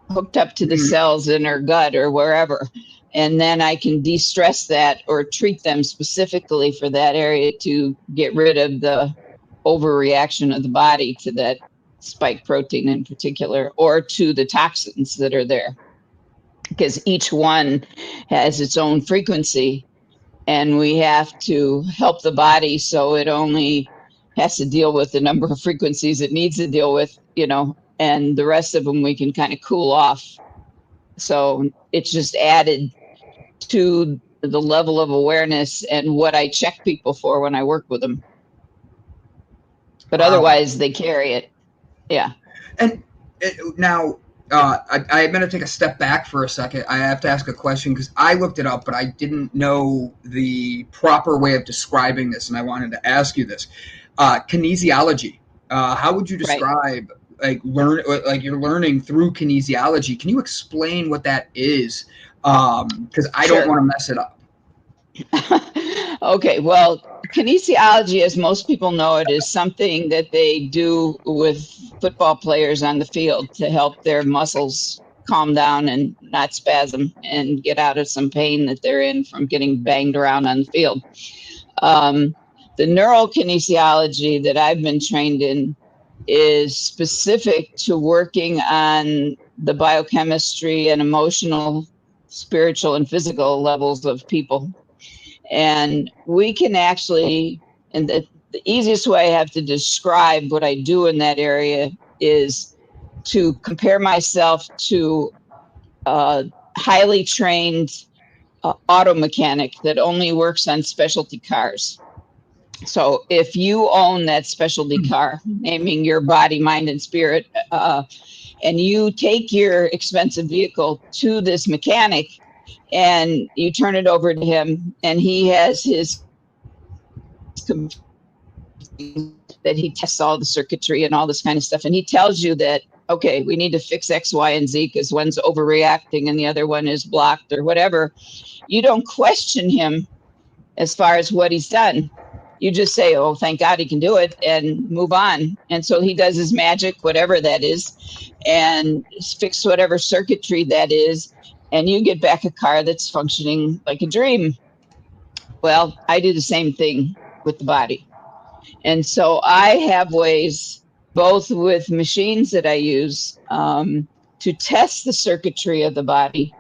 hooked up to the cells in her gut or wherever. And then I can de-stress that or treat them specifically for that area to get rid of the overreaction of the body to that spike protein in particular, or to the toxins that are there, because each one has its own frequency, and we have to help the body so it only has to deal with the number of frequencies it needs to deal with, and the rest of them we can kind of cool off. So it's just added to the level of awareness and what I check people for when I work with them. But otherwise they carry it. Yeah. And now, I'm going to take a step back for a second. I have to ask a question because I looked it up, but I didn't know the proper way of describing this, and I wanted to ask you this. Kinesiology. How would you describe you're learning through kinesiology? Can you explain what that is? Because I don't want to mess it up. Okay, well, kinesiology, as most people know it, is something that they do with football players on the field to help their muscles calm down and not spasm and get out of some pain that they're in from getting banged around on the field. The neuro-kinesiology that I've been trained in is specific to working on the biochemistry and emotional, spiritual, and physical levels of people. And we can actually, and the easiest way I have to describe what I do in that area is to compare myself to a highly trained auto mechanic that only works on specialty cars. So if you own that specialty car, naming your body, mind, and spirit, and you take your expensive vehicle to this mechanic and you turn it over to him, and he has his that he tests all the circuitry and all this kind of stuff, and he tells you that, okay, we need to fix X, Y, and Z because one's overreacting and the other one is blocked or whatever. You don't question him as far as what he's done. You just say, oh, thank God he can do it, and move on. And so he does his magic, whatever that is, and fix whatever circuitry that is, and you get back a car that's functioning like a dream. Well, I do the same thing with the body. And so I have ways, both with machines that I use to test the circuitry of the body,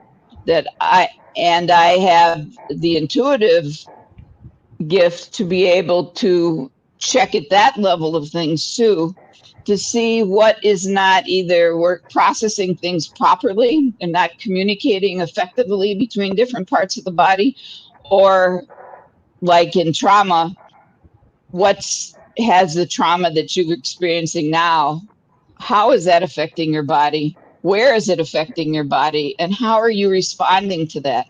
I have the intuitive gift to be able to check at that level of things too, to see what is not either processing things properly and not communicating effectively between different parts of the body, or like in trauma, has the trauma that you're experiencing now, how is that affecting your body? Where is it affecting your body? And how are you responding to that?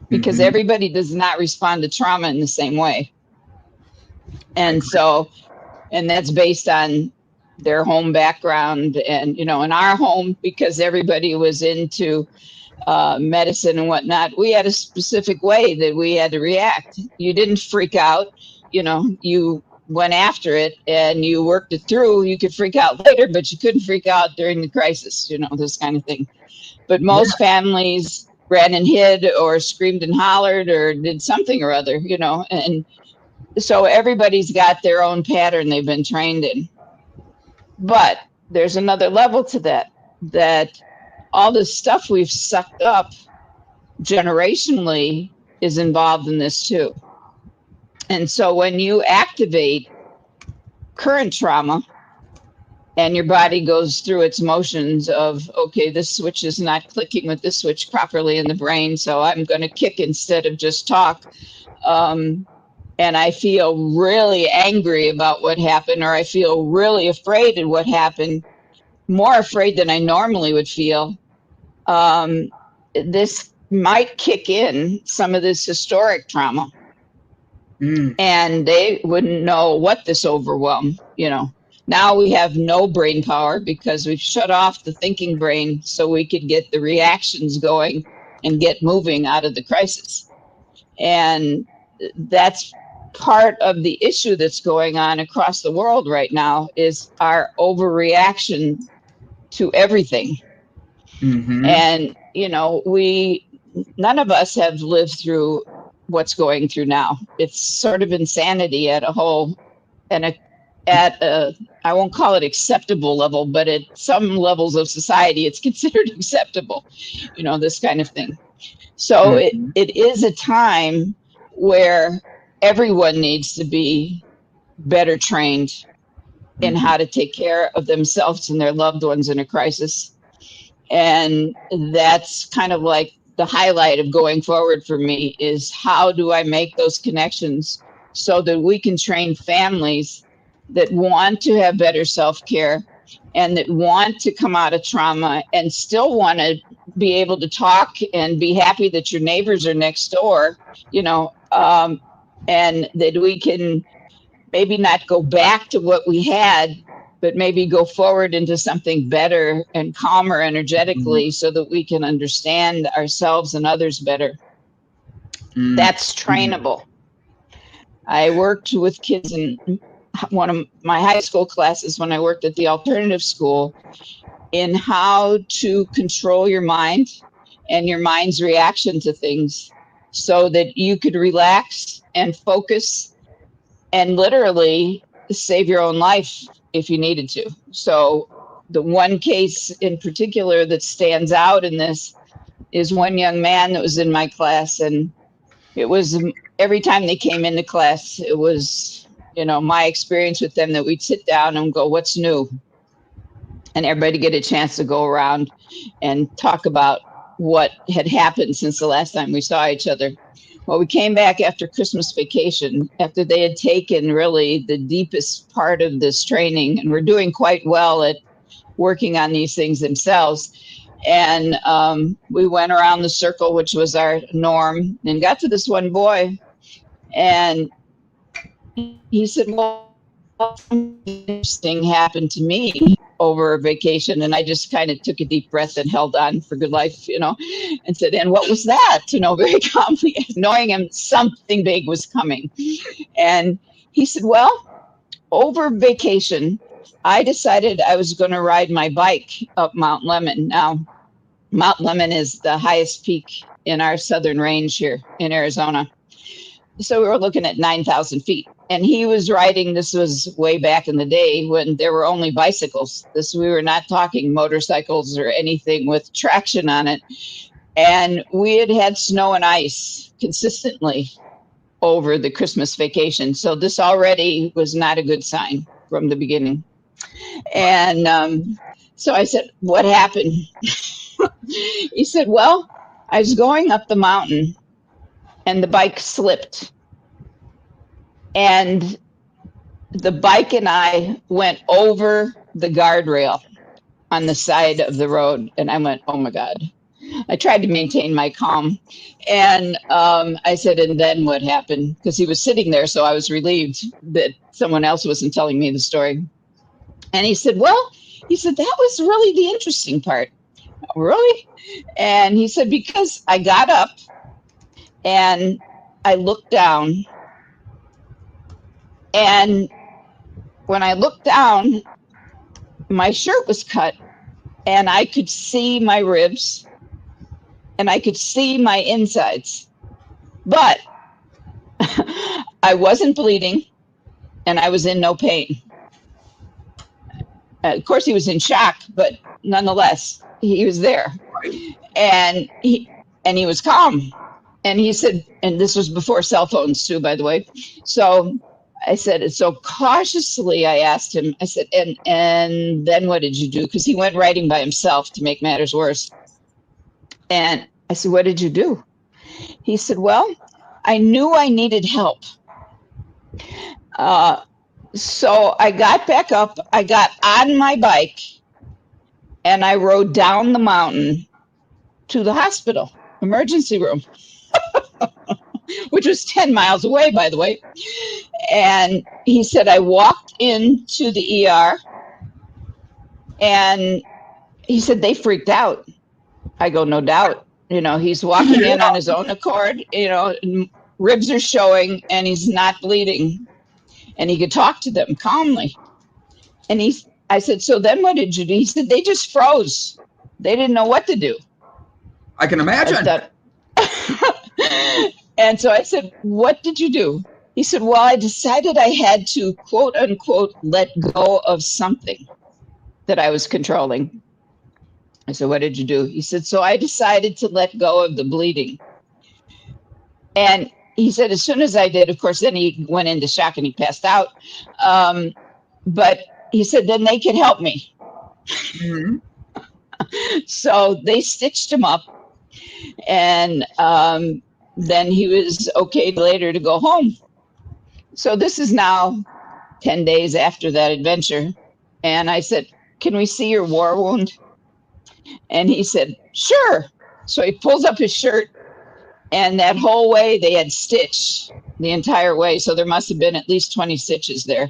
Because everybody does not respond to trauma in the same way. And so, and that's based on their home background. And, in our home, because everybody was into medicine and whatnot, we had a specific way that we had to react. You didn't freak out, you went after it and you worked it through. You could freak out later, but you couldn't freak out during the crisis, this kind of thing. But most families ran and hid or screamed and hollered or did something or other, and so everybody's got their own pattern they've been trained in. But there's another level to that all the stuff we've sucked up generationally is involved in this too. And so when you activate current trauma and your body goes through its motions of, okay, this switch is not clicking with this switch properly in the brain, so I'm going to kick instead of just talk. And I feel really angry about what happened, or I feel really afraid of what happened, more afraid than I normally would feel. This might kick in some of this historic trauma. And they wouldn't know what this overwhelm, Now we have no brain power because we've shut off the thinking brain so we could get the reactions going and get moving out of the crisis. And that's part of the issue that's going on across the world right now, is our overreaction to everything. And, none of us have lived through what's going through now. It's sort of insanity at a whole, and at a, I won't call it acceptable level, but at some levels of society, it's considered acceptable, this kind of thing. So it is a time where everyone needs to be better trained in how to take care of themselves and their loved ones in a crisis. And that's kind of like the highlight of going forward for me, is how do I make those connections so that we can train families that want to have better self-care and that want to come out of trauma and still want to be able to talk and be happy that your neighbors are next door, and that we can maybe not go back to what we had, but maybe go forward into something better and calmer energetically so that we can understand ourselves and others better. That's trainable. I worked with kids in one of my high school classes when I worked at the alternative school in how to control your mind and your mind's reaction to things so that you could relax and focus and literally save your own life if you needed to. So the one case in particular that stands out in this is one young man that was in my class, and it was every time they came into class, it was, my experience with them that we'd sit down and go, what's new? And everybody get a chance to go around and talk about what had happened since the last time we saw each other. Well, we came back after Christmas vacation, after they had taken really the deepest part of this training and were doing quite well at working on these things themselves. And we went around the circle, which was our norm, and got to this one boy. And he said, well, something interesting happened to me over vacation. And I just kind of took a deep breath and held on for good life, and said, and what was that? Very calmly, knowing him something big was coming. And he said, well, over vacation, I decided I was going to ride my bike up Mount Lemmon. Now, Mount Lemmon is the highest peak in our southern range here in Arizona. So we were looking at 9,000 feet. And he was riding, this was way back in the day when there were only bicycles. We were not talking motorcycles or anything with traction on it. And we had snow and ice consistently over the Christmas vacation. So this already was not a good sign from the beginning. And so I said, what happened? He said, well, I was going up the mountain and the bike slipped. And the bike and I went over the guardrail on the side of the road. And I went, oh my God. I tried to maintain my calm. And I said, and then what happened? Because he was sitting there, so I was relieved that someone else wasn't telling me the story. And he said, well, that was really the interesting part. Really? And he said, because I got up and I looked down. And when I looked down, my shirt was cut and I could see my ribs and I could see my insides. But I wasn't bleeding and I was in no pain. Of course, he was in shock, but nonetheless, he was there. And he was calm. And he said, and this was before cell phones too, by the way. So I said, so cautiously, I asked him, I said, and then what did you do? Because he went riding by himself to make matters worse. And I said, what did you do? He said, well, I knew I needed help. So I got back up, I got on my bike, and I rode down the mountain to the hospital, emergency room, which was 10 miles away, by the way. And he said, I walked into the ER, and he said, they freaked out. I go, no doubt. He's walking in on his own accord, ribs are showing, and he's not bleeding. And he could talk to them calmly. And I said, so then what did you do? He said, they just froze. They didn't know what to do. I can imagine. And so I said, what did you do? He said, well, I decided I had to, quote unquote, let go of something that I was controlling. I said, what did you do? He said, so I decided to let go of the bleeding. And he said, as soon as I did, of course, then he went into shock and he passed out. But he said, then they could help me. Mm-hmm. So they stitched him up. And then he was okay later to go home. So this is now 10 days after that adventure. And I said, can we see your war wound? And he said, sure. So he pulls up his shirt. And that whole way they had stitched the entire way. So there must have been at least 20 stitches there.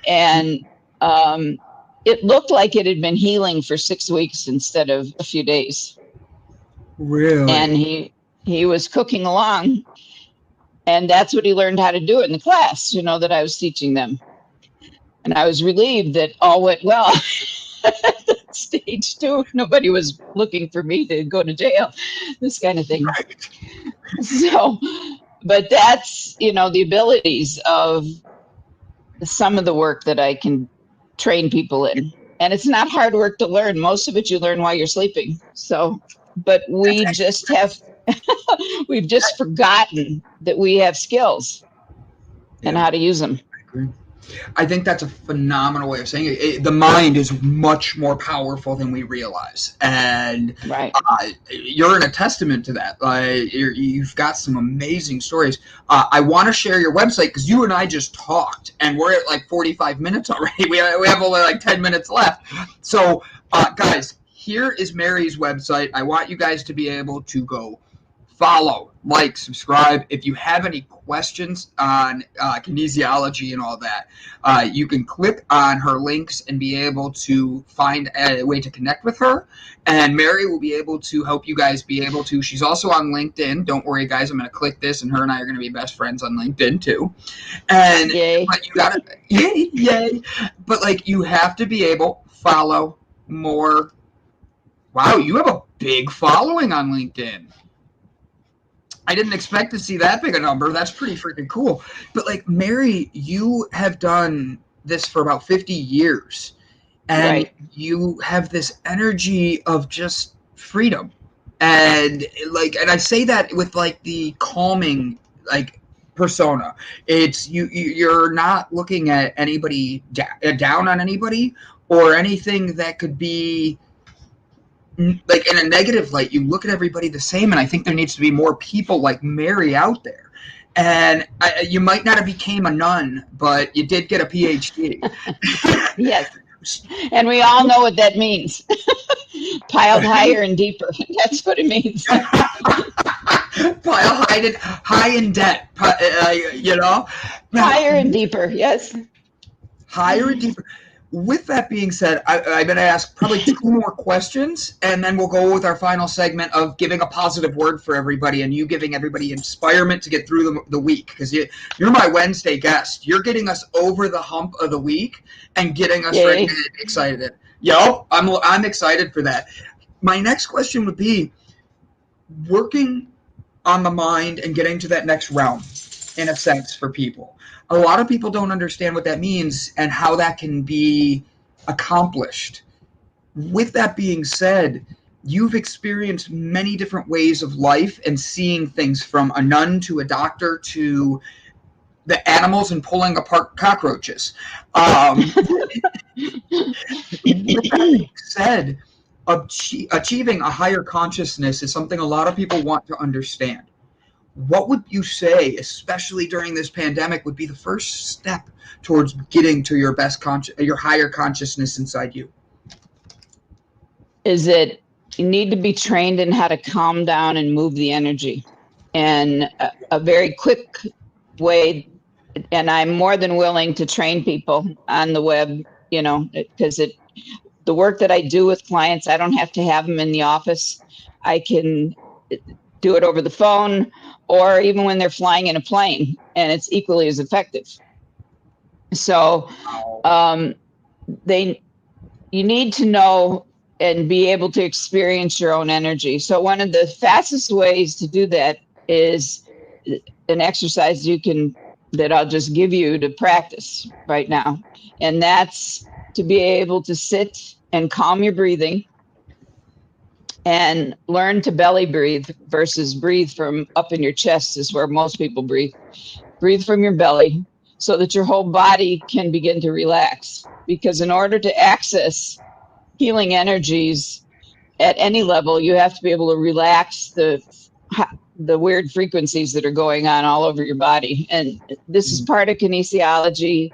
And it looked like it had been healing for 6 weeks instead of a few days. Really? And he was cooking along. And that's what he learned how to do in the class, that I was teaching them. And I was relieved that all went well. Stage 2, nobody was looking for me to go to jail, this kind of thing. Right. So, but that's, the abilities of some of the work that I can train people in. And it's not hard work to learn. Most of it you learn while you're sleeping. So, but we just have We've just forgotten that we have skills and how to use them. I agree. I think that's a phenomenal way of saying it. The mind is much more powerful than we realize, and Right. You're in a testament to that. You've got some amazing stories. I want to share your website because you and I just talked, and we're at like 45 minutes already. We have only like 10 minutes left. So, guys, here is Mary's website. I want you guys to be able to go follow, like, subscribe. If you have any questions on kinesiology and all that, you can click on her links and be able to find a way to connect with her. And Mary will be able to help you guys be able to. She's also on LinkedIn. Don't worry, guys. I'm going to click this, and her and I are going to be best friends on LinkedIn too. And Yay. But you got to, yay. But like, you have to be able follow more. Wow, you have a big following on LinkedIn. I didn't expect to see that big a number. That's pretty freaking cool. But like, Mary, you have done this for about 50 years, and Right. you have this energy of just freedom. And like, and I say that with like the calming like persona. It's you're not looking at anybody down on anybody or anything that could be like in a negative light. You look at everybody the same, and I think there needs to be more people like Mary out there. And you might not have became a nun, but you did get a PhD. Yes. And we all know what that means. Piled higher and deeper. That's what it means. Pile high in debt, you know? Higher and deeper, yes. Higher and deeper. With that being said, I'm going to ask probably 2 more questions, and then we'll go with our final segment of giving a positive word for everybody and you giving everybody inspirement to get through the week, because you're my Wednesday guest. You're getting us over the hump of the week and getting us ready and excited. Yo, I'm excited for that. My next question would be working on the mind and getting to that next realm, in a sense, for people. A lot of people don't understand what that means and how that can be accomplished. With that being said, you've experienced many different ways of life and seeing things, from a nun to a doctor to the animals and pulling apart cockroaches. With that being said, achieving a higher consciousness is something a lot of people want to understand. What would you say, especially during this pandemic, would be the first step towards getting to your best your higher consciousness inside you? Is that you need to be trained in how to calm down and move the energy. And a very quick way, and I'm more than willing to train people on the web, you know, because the work that I do with clients, I don't have to have them in the office. I can do it over the phone, or even when they're flying in a plane, and it's equally as effective. So you need to know and be able to experience your own energy. So one of the fastest ways to do that is an exercise that I'll just give you to practice right now. And that's to be able to sit and calm your breathing and learn to belly breathe versus breathe from up in your chest, is where most people breathe. Breathe from your belly so that your whole body can begin to relax. Because in order to access healing energies at any level, you have to be able to relax the weird frequencies that are going on all over your body. And this is part of kinesiology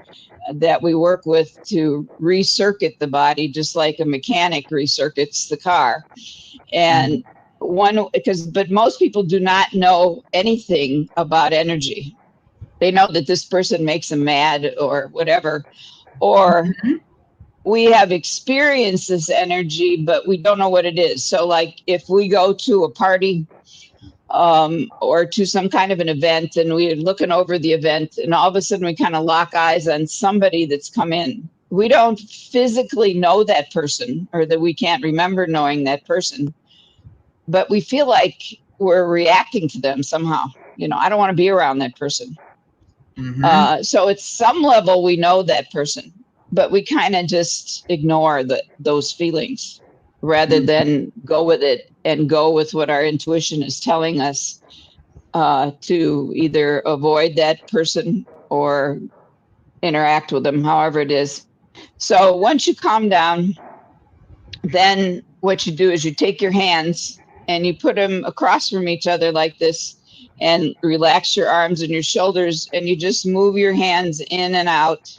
that we work with to recircuit the body, just like a mechanic recircuits the car. And but most people do not know anything about energy. They know that this person makes them mad or whatever, or we have experienced this energy, but we don't know what it is. So like if we go to a party or to some kind of an event, and we're looking over the event, and all of a sudden we kind of lock eyes on somebody that's come in. We don't physically know that person, or that we can't remember knowing that person, but we feel like we're reacting to them somehow. You know, I don't want to be around that person. So at some level we know that person, but we kind of just ignore those feelings. rather than go with it and go with what our intuition is telling us to either avoid that person or interact with them, however it is. So once you calm down, then what you do is you take your hands and you put them across from each other like this and relax your arms and your shoulders, and you just move your hands in and out,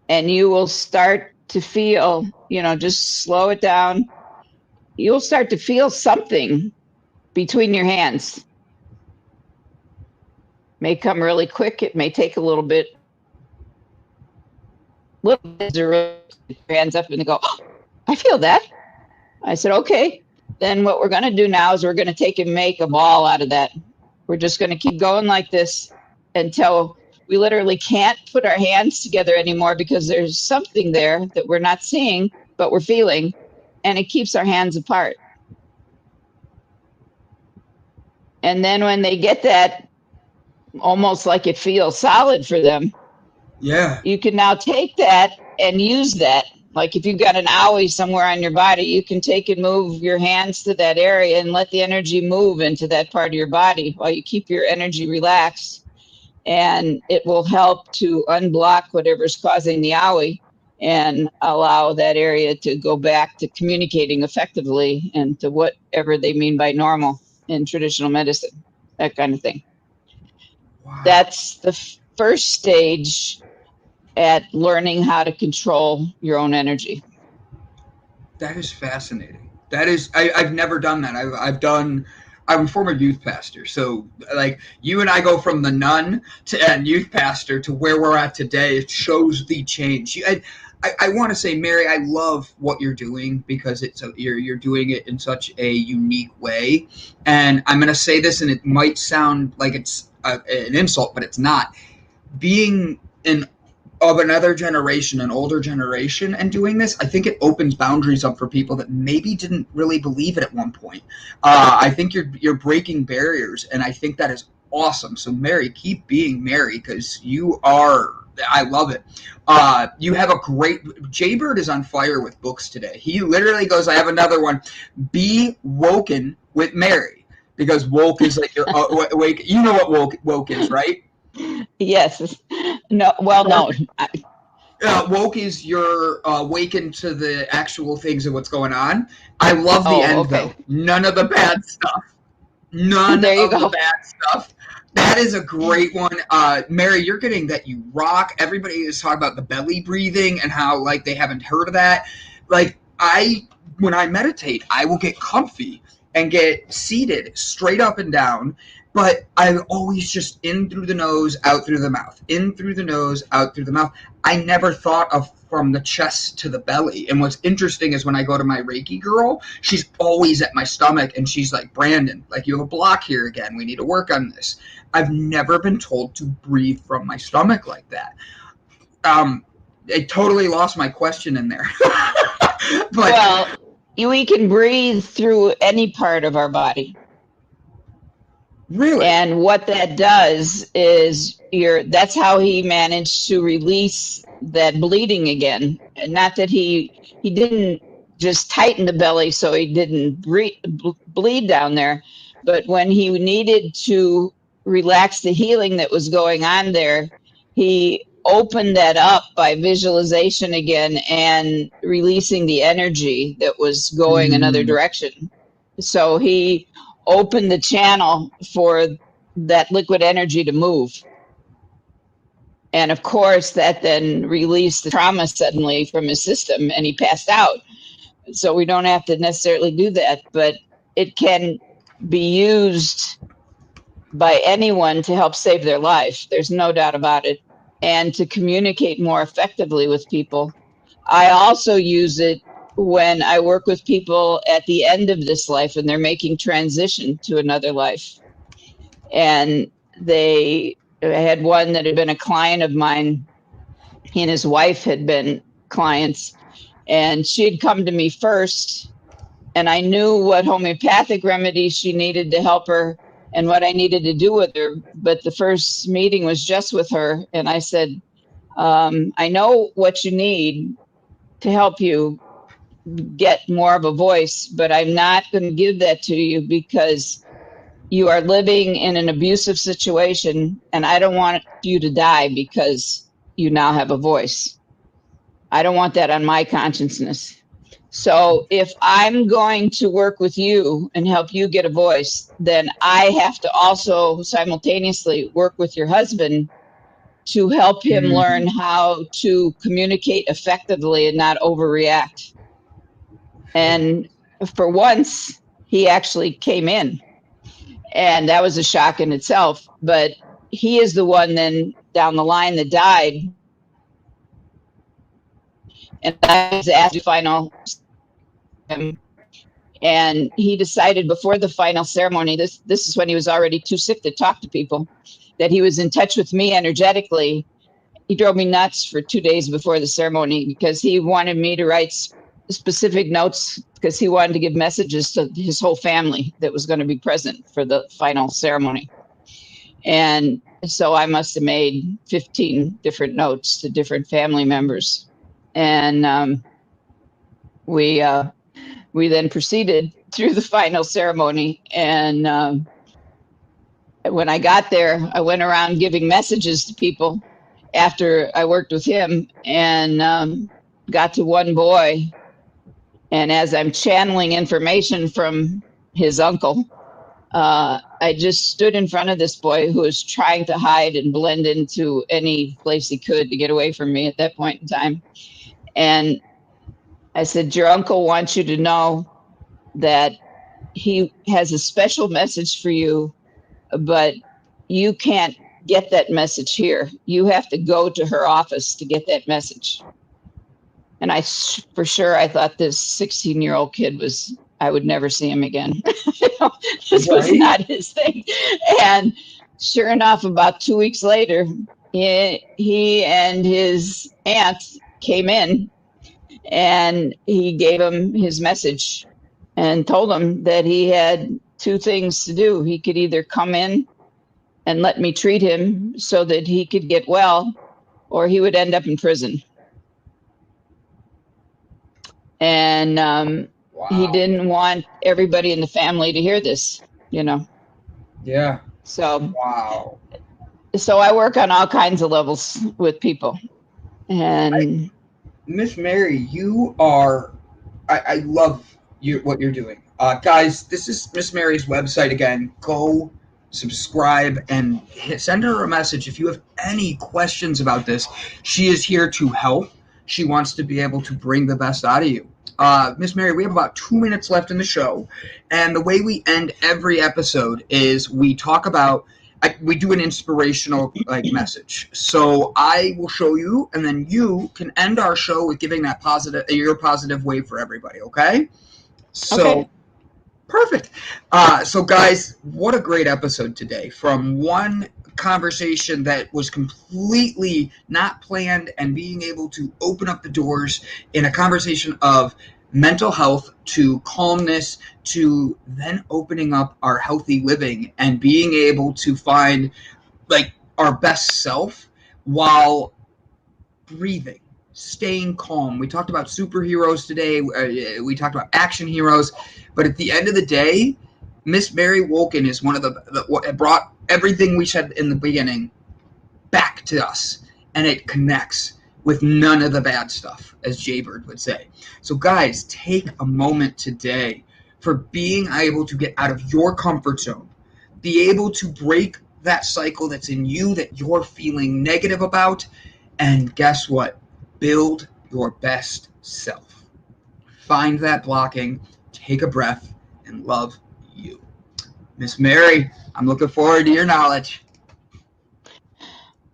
and you will start to feel, just slow it down. You'll start to feel something between your hands. May come really quick. It may take a little bit. Little bit to your hands up and go, oh, I feel that. I said, okay. Then what we're going to do now is we're going to take and make a ball out of that. We're just going to keep going like this until we literally can't put our hands together anymore, because there's something there that we're not seeing, but we're feeling, and it keeps our hands apart. And then when they get that, almost like it feels solid for them, you can now take that and use that. Like if you've got an owie somewhere on your body, you can take and move your hands to that area and let the energy move into that part of your body while you keep your energy relaxed. And it will help to unblock whatever's causing the owie and allow that area to go back to communicating effectively and to whatever they mean by normal in traditional medicine, that kind of thing. Wow. That's the first stage at learning how to control your own energy. That is fascinating. That is, I've never done that. I'm a former youth pastor. So like you and I go from the nun and youth pastor to where we're at today. It shows the change. I want to say, Mary, I love what you're doing, because you're doing it in such a unique way. And I'm going to say this, and it might sound like it's an insult, but it's not. Being of another generation, an older generation, and doing this, I think it opens boundaries up for people that maybe didn't really believe it at one point. I think you're breaking barriers, and I think that is awesome. So Mary, keep being Mary, because I love it. You have a great, Jaybird is on fire with books today. He literally goes, I have another one, Be Woken with Mary, because woke is like your awake. You know what woke is, right? Yes. No. Well, no. Woke is you're awakened to the actual things of what's going on. I love the end, though. None of the bad stuff. The bad stuff. That is a great one. Mary, you're getting that you rock. Everybody is talking about the belly breathing and how like they haven't heard of that. Like when I meditate, I will get comfy and get seated straight up and down. But I'm always just in through the nose, out through the mouth. In through the nose, out through the mouth. I never thought of from the chest to the belly. And what's interesting is when I go to my Reiki girl, she's always at my stomach. And she's like, Brandon, like you have a block here again. We need to work on this. I've never been told to breathe from my stomach like that. I totally lost my question in there. We can breathe through any part of our body. Really? And what that does is that's how he managed to release that bleeding again. And not that he didn't just tighten the belly so he didn't bleed down there, but when he needed to relax the healing that was going on there, he opened that up by visualization again and releasing the energy that was going another direction. So he opened the channel for that liquid energy to move. And of course, that then released the trauma suddenly from his system and he passed out. So we don't have to necessarily do that, but it can be used by anyone to help save their life. There's no doubt about it. And to communicate more effectively with people. I also use it when I work with people at the end of this life and they're making transition to another life. And I had one that had been a client of mine. He and his wife had been clients, and she had come to me first, and I knew what homeopathic remedies she needed to help her and what I needed to do with her. But the first meeting was just with her, and I said, I know what you need to help you, get more of a voice, but I'm not going to give that to you because you are living in an abusive situation, and I don't want you to die because you now have a voice. I don't want that on my consciousness. So if I'm going to work with you and help you get a voice, then I have to also simultaneously work with your husband to help him learn how to communicate effectively and not overreact. And for once, he actually came in, and that was a shock in itself. But he is the one then down the line that died. And I was asked to final him. And he decided before the final ceremony, this is when he was already too sick to talk to people, that he was in touch with me energetically. He drove me nuts for 2 days before the ceremony because he wanted me to write specific notes because he wanted to give messages to his whole family that was going to be present for the final ceremony. And so I must have made 15 different notes to different family members. And we then proceeded through the final ceremony. And when I got there, I went around giving messages to people after I worked with him, and got to one boy. And as I'm channeling information from his uncle, I just stood in front of this boy who was trying to hide and blend into any place he could to get away from me at that point in time. And I said, your uncle wants you to know that he has a special message for you, but you can't get that message here. You have to go to her office to get that message. And for sure, I thought this 16-year-old kid I would never see him again. This was not his thing. And sure enough, about 2 weeks later, he and his aunt came in, and he gave him his message and told him that he had two things to do. He could either come in and let me treat him so that he could get well, or he would end up in prison. And he didn't want everybody in the family to hear this, Yeah. So, Wow. So I work on all kinds of levels with people. And Miss Mary, you are, I love what you're doing. Guys, this is Miss Mary's website again. Go subscribe and send her a message if you have any questions about this. She is here to help. She wants to be able to bring the best out of you. Miss Mary, we have about 2 minutes left in the show, and the way we end every episode is we talk about, we do an inspirational message. So I will show you, and then you can end our show with giving that your positive wave for everybody. Okay? So. Okay. Perfect. So guys, what a great episode today. From one conversation that was completely not planned and being able to open up the doors in a conversation of mental health to calmness to then opening up our healthy living and being able to find our best self while breathing, staying calm. We talked about superheroes today. We talked about action heroes. But at the end of the day, Miss Mary Wolken is one of what brought everything we said in the beginning back to us. And it connects with none of the bad stuff, as Jaybird would say. So guys, take a moment today for being able to get out of your comfort zone, be able to break that cycle that's in you that you're feeling negative about, and guess what? Build your best self. Find that blocking, take a breath, and love you. Miss Mary, I'm looking forward to your knowledge.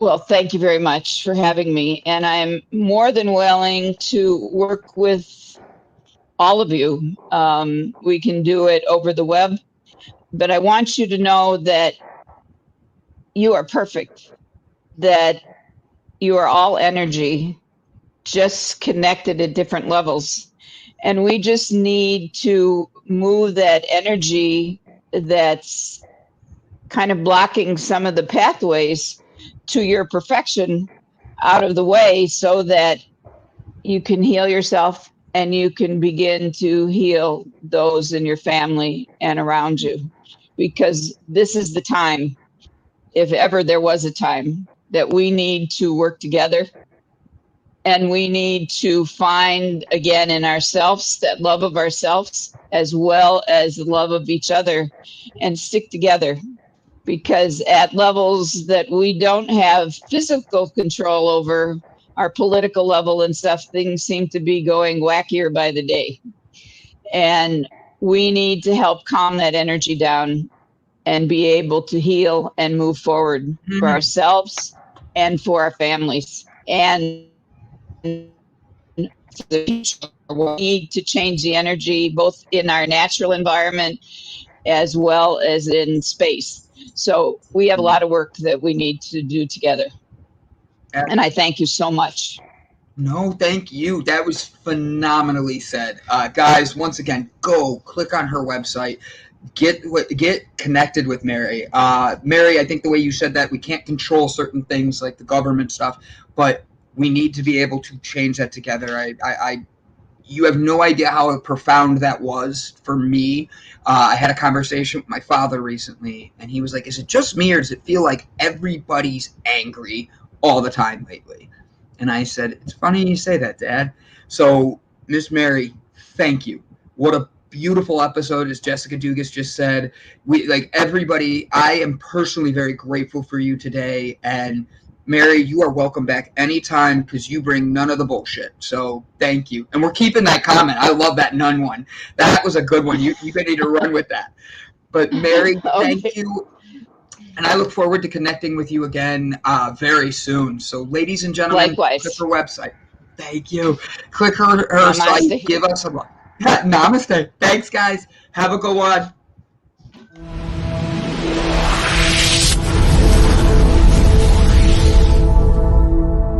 Well, thank you very much for having me. And I'm more than willing to work with all of you. We can do it over the web. But I want you to know that you are perfect, that you are all energy, just connected at different levels. And we just need to move that energy that's kind of blocking some of the pathways to your perfection out of the way so that you can heal yourself and you can begin to heal those in your family and around you, because this is the time, if ever there was a time, that we need to work together, and we need to find again in ourselves that love of ourselves as well as the love of each other, and stick together, because at levels that we don't have physical control over, our political level and stuff, things seem to be going wackier by the day. And we need to help calm that energy down and be able to heal and move forward for ourselves and for our families. And the future, we need to change the energy both in our natural environment as well as in space. So we have a lot of work that we need to do together. And I thank you so much. No, thank you. That was phenomenally said. Guys, once again, go click on her website. Get connected with Mary. Mary, I think the way you said that, we can't control certain things like the government stuff, but we need to be able to change that together. You have no idea how profound that was for me. I had a conversation with my father recently, and he was like, is it just me, or does it feel like everybody's angry all the time lately? And I said, it's funny you say that, Dad. So, Miss Mary, thank you. What a beautiful episode, as Jessica Dugas just said. Everybody, I am personally very grateful for you today. And Mary, you are welcome back anytime, because you bring none of the bullshit. So thank you. And we're keeping that comment. I love that none one. That was a good one. You need to run with that. But Mary, thank you. And I look forward to connecting with you again very soon. So ladies and gentlemen, Likewise. click her website. Thank you. Click her site. Give us a namaste. Thanks, guys. Have a good one.